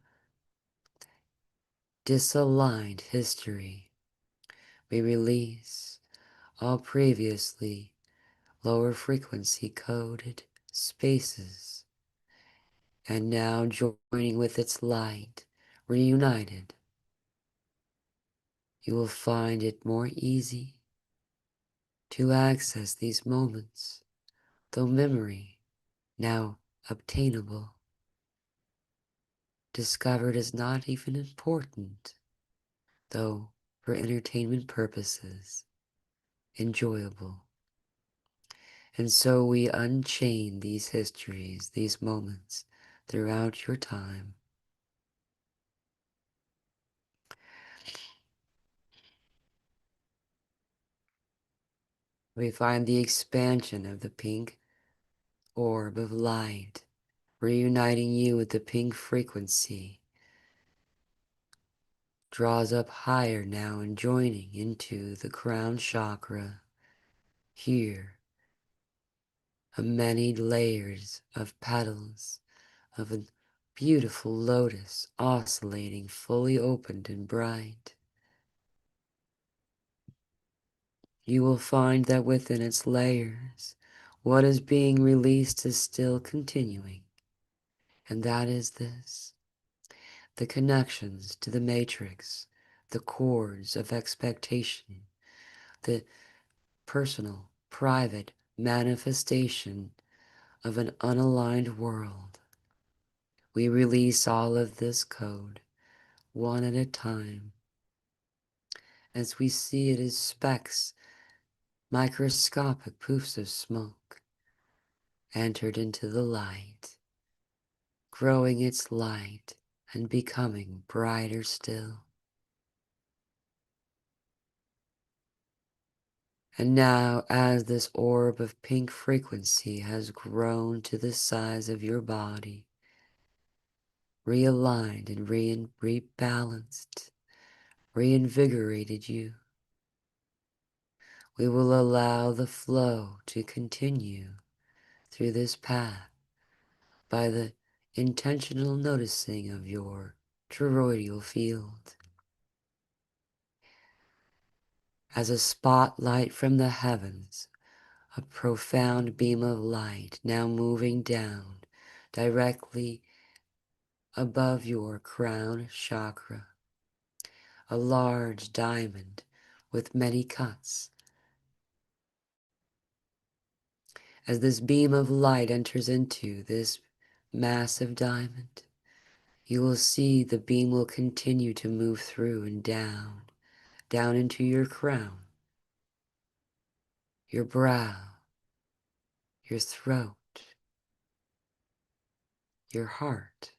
A: disaligned history. We release all previously lower frequency coded spaces, and now joining with its light, reunited, you will find it more easy to access these moments, though memory, now obtainable, discovered is not even important, though for entertainment purposes, enjoyable. And so we unchain these histories, these moments throughout your time. We find the expansion of the pink orb of light, reuniting you with the pink frequency, draws up higher now and joining into the crown chakra. Here, a many layers of petals of a beautiful lotus oscillating, fully opened and bright. You will find that within its layers, what is being released is still continuing. And that is this: the connections to the matrix, the cords of expectation, the personal, private manifestation of an unaligned world. We release all of this code, one at a time, as we see it as specks, microscopic poofs of smoke, entered into the light, growing its light and becoming brighter still. And now, as this orb of pink frequency has grown to the size of your body, realigned and rebalanced, reinvigorated you, we will allow the flow to continue through this path by the intentional noticing of your toroidal field. As a spotlight from the heavens, a profound beam of light now moving down directly above your crown chakra, a large diamond with many cuts. As this beam of light enters into this massive diamond, you will see the beam will continue to move through and down, down into your crown, your brow, your throat, your heart,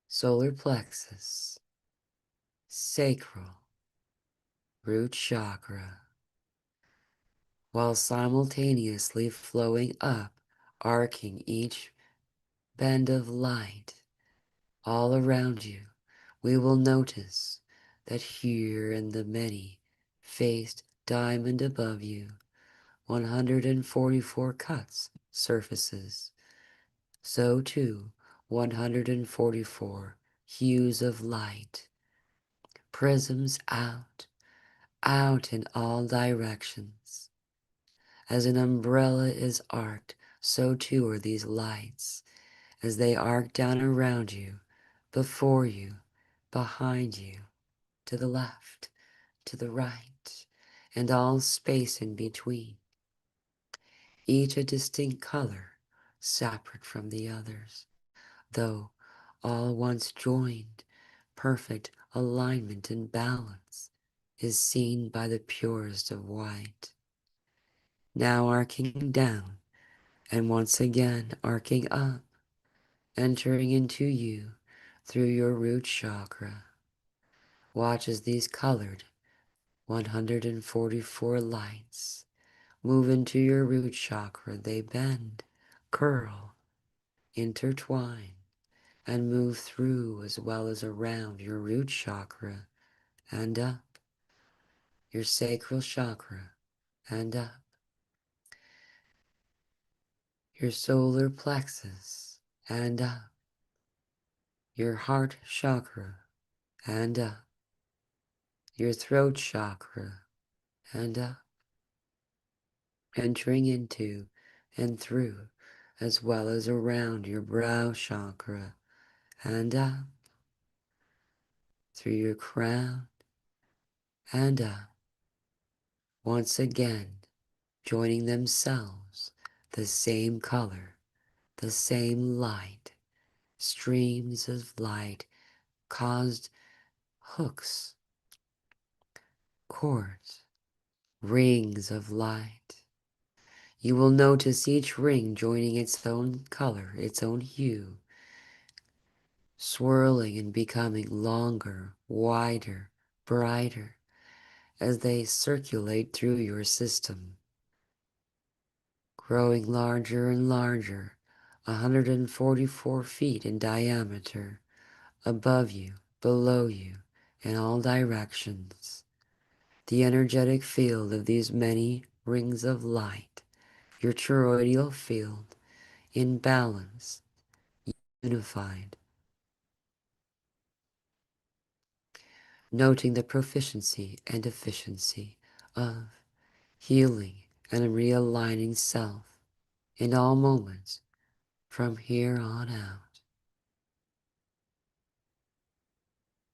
A: solar plexus, sacral, root chakra, while simultaneously flowing up, arcing each bend of light all around you. We will notice that here in the many-faced diamond above you, 144 cuts surfaces. So too, 144 hues of light, prisms out in all directions. As an umbrella is arced, so too are these lights, as they arc down around you, before you, behind you, to the left, to the right, and all space in between. Each a distinct color, separate from the others, though all once joined, perfect alignment and balance is seen by the purest of white. Now arcing down, and once again arcing up, entering into you through your root chakra. Watch as these colored 144 lights move into your root chakra. They bend, curl, intertwine and move through as well as around your root chakra and up, your sacral chakra and up, your solar plexus and up, your heart chakra and up, your throat chakra and up, entering into and through as well as around your brow chakra and up, through your crown and up, once again joining themselves, the same color, the same light, streams of light caused hooks, cords, rings of light. You will notice each ring joining its own color, its own hue, swirling and becoming longer, wider, brighter as they circulate through your system, growing larger and larger, 144 feet in diameter, above you, below you, in all directions. The energetic field of these many rings of light, your toroidal field, in balance, unified, noting the proficiency and efficiency of healing and realigning self in all moments from here on out.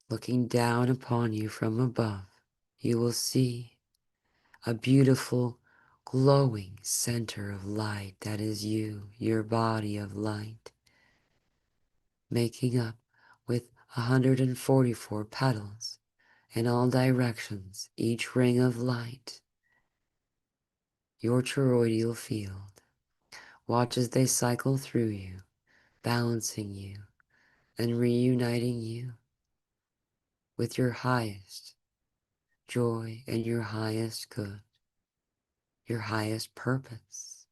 A: Looking down upon you from above, you will see a beautiful, glowing center of light that is you, your body of light, making up with 144 petals in all directions, each ring of light, your toroidal field. Watch as they cycle through you, balancing you and reuniting you with your highest joy and your highest good, your highest purpose.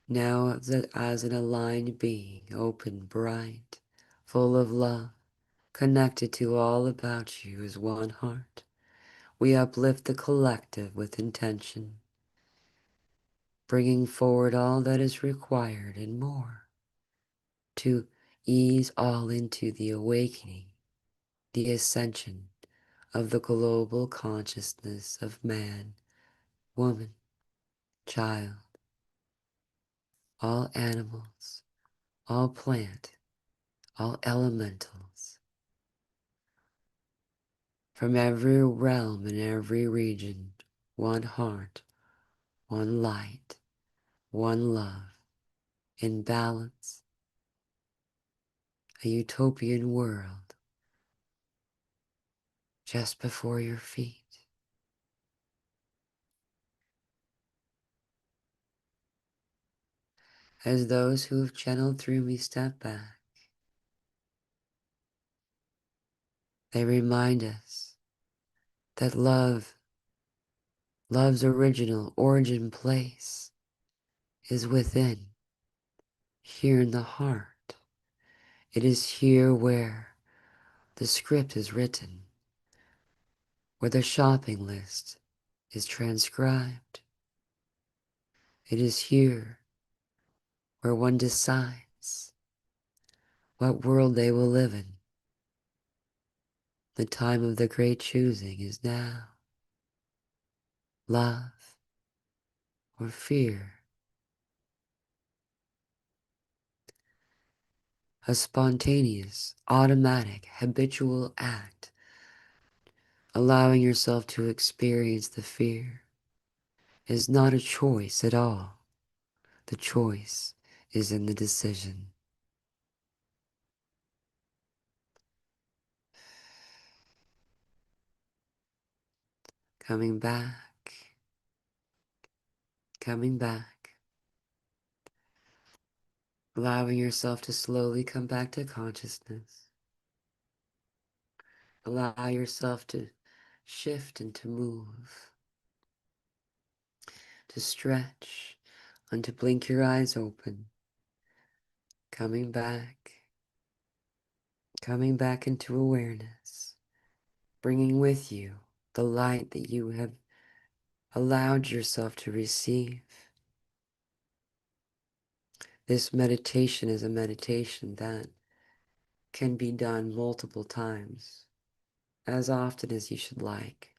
A: Now as an aligned being, open, bright, full of love, connected to all about you as one heart, we uplift the collective with intention, bringing forward all that is required and more to ease all into the awakening, the ascension of the global consciousness of man, woman, child, all animals, all plant, all elementals, from every realm and every region, one heart, one light, one love, in balance, a utopian world just before your feet. As those who have channeled through me step back, they remind us that love's original origin place is within, here in the heart. It is here where the script is written, where the shopping list is transcribed. It is here where one decides what world they will live in. The time of the great choosing is now. Love or fear. A spontaneous, automatic, habitual act, allowing yourself to experience the fear, is not a choice at all. The choice is in the decision. Coming back, coming back, allowing yourself to slowly come back to consciousness. Allow yourself to shift and to move, to stretch, and to blink your eyes open, coming back, coming back into awareness, bringing with you the light that you have allowed yourself to receive. This meditation is a meditation that can be done multiple times, as often as you should like.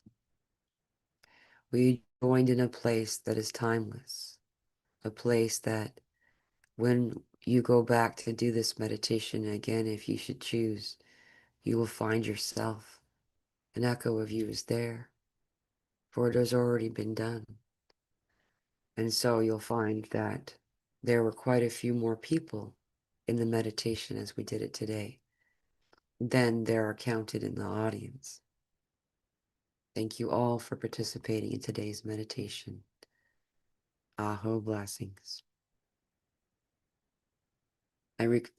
A: We joined in a place that is timeless, a place that when you go back to do this meditation again, if you should choose, you will find yourself. An echo of you is there, for it has already been done. And so you'll find that there were quite a few more people in the meditation as we did it today than there are counted in the audience. Thank you all for participating in today's meditation. Aho blessings.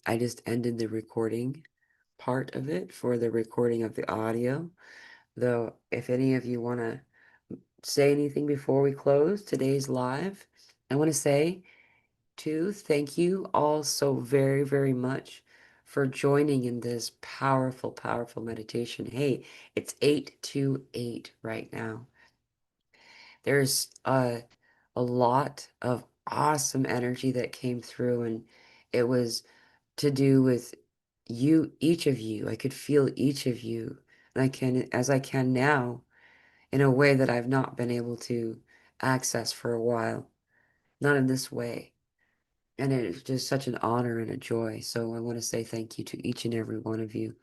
A: I just ended the recording part of it for the recording of the audio. Though, if any of you want to say anything before we close today's live, I want to say, too, thank you all so very, very much for joining in this powerful, powerful meditation. Hey, it's 8:28 right now. There's a lot of awesome energy that came through, and it was to do with you, each of you. I could feel each of you, and as I can now, in a way that I've not been able to access for a while, not in this way. And it is just such an honor and a joy. So I want to say thank you to each and every one of you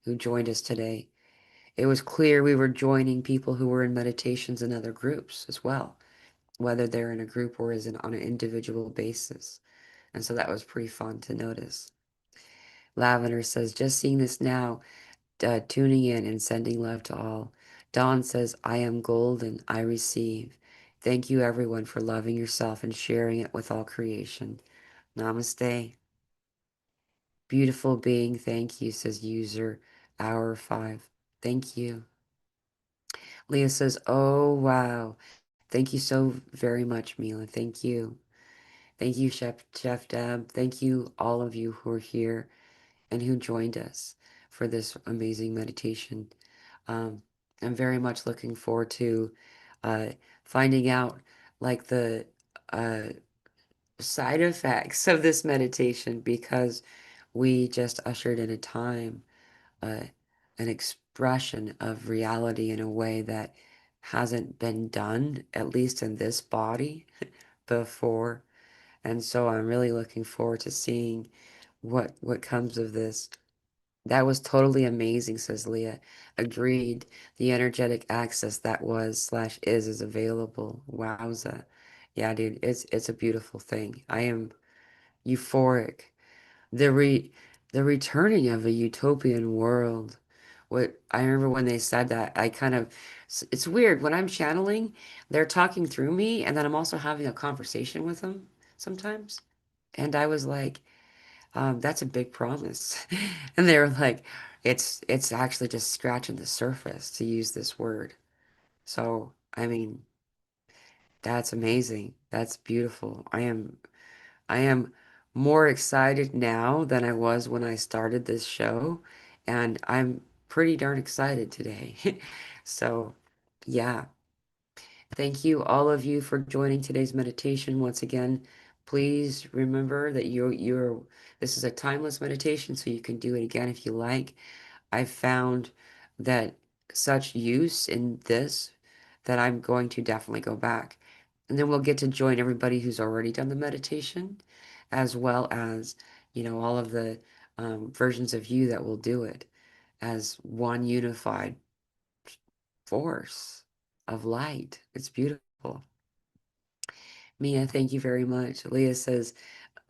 A: who joined us today. It was clear we were joining people who were in meditations in other groups as well, whether they're in a group or on an individual basis. And so that was pretty fun to notice. Lavender says, just seeing this now, tuning in and sending love to all. Dawn says, I am golden, I receive. Thank you, everyone, for loving yourself and sharing it with all creation. Namaste. Beautiful being, thank you, says user hour 5. Thank you. Leah says, oh, wow. Thank you so very much, Mila. Thank you. Thank you, Chef Deb. Thank you, all of you who are here and who joined us for this amazing meditation. Um, I'm very much looking forward to uh, finding out like the uh, side effects of this meditation because we just ushered in a time, uh, an expression of reality in a way that hasn't been done, at least in this body, before. And so I'm really looking forward to seeing what comes of this. That was totally amazing, says Leah. Agreed. The energetic access that was slash is available. Wowza. Yeah, dude, it's a beautiful thing. I am euphoric. The re the returning of a utopian world. What I remember when they said that, I kind of it's weird when I'm channeling, they're talking through me, and then I'm also having a conversation with them sometimes. And I was like, that's a big promise. And they were like, it's actually just scratching the surface to use this word. So, I mean, that's amazing. That's beautiful. I am more excited now than I was when I started this show, and I'm pretty darn excited today. So, yeah. Thank you, all of you, for joining today's meditation. Once again, please remember that this is a timeless meditation, so you can do it again if you like. I found that such use in this that I'm going to definitely go back. And then we'll get to join everybody who's already done the meditation, as well as, all of the versions of you that will do it as one unified force of light. It's beautiful. Mia, thank you very much. Leah says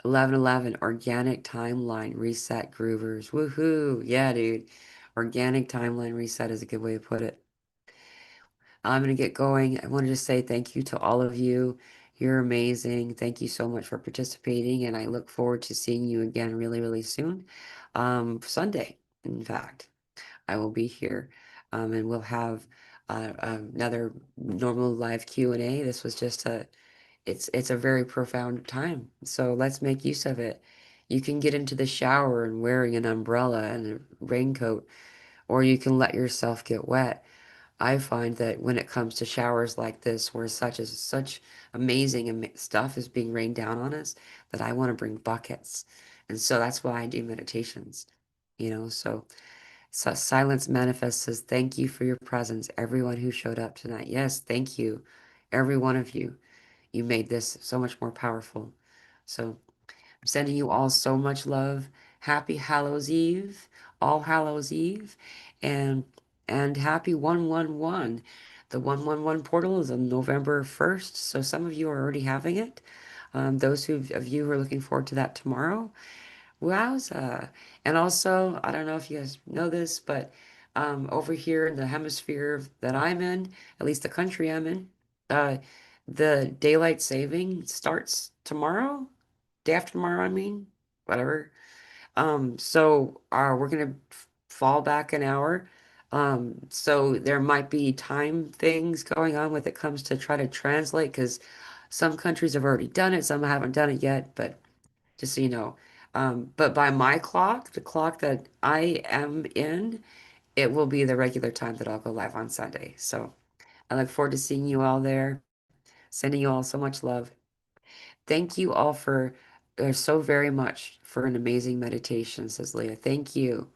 A: 11:11 organic timeline reset groovers. Woohoo. Yeah, dude. Organic timeline reset is a good way to put it. I'm going to get going. I wanted to say thank you to all of you. You're amazing. Thank you so much for participating, and I look forward to seeing you again really, really soon. Sunday, in fact. I will be here. And we'll have another normal live Q&A. This was just it's a very profound time. So let's make use of it. You can get into the shower and wearing an umbrella and a raincoat, or you can let yourself get wet. I find that when it comes to showers like this, where such amazing stuff is being rained down on us, that I want to bring buckets. And so that's why I do meditations, so silence manifest says, thank you for your presence, everyone who showed up tonight. Yes, thank you, every one of you. You made this so much more powerful. So I'm sending you all so much love. Happy Hallows Eve, All Hallows Eve, and happy 111. The 111 portal is on November 1st, so some of you are already having it. Those of you who are looking forward to that tomorrow, wowza. And also, I don't know if you guys know this, but over here in the hemisphere that I'm in, at least the country I'm in, uh, the daylight saving starts tomorrow, day after tomorrow, I mean, whatever. So we're gonna fall back an hour. So there might be time things going on when it comes to try to translate because some countries have already done it, some haven't done it yet, but just so you know. But by my clock, the clock that I am in, it will be the regular time that I'll go live on Sunday. So I look forward to seeing you all there, sending you all so much love. Thank you all for so very much for an amazing meditation, says Leah. Thank you.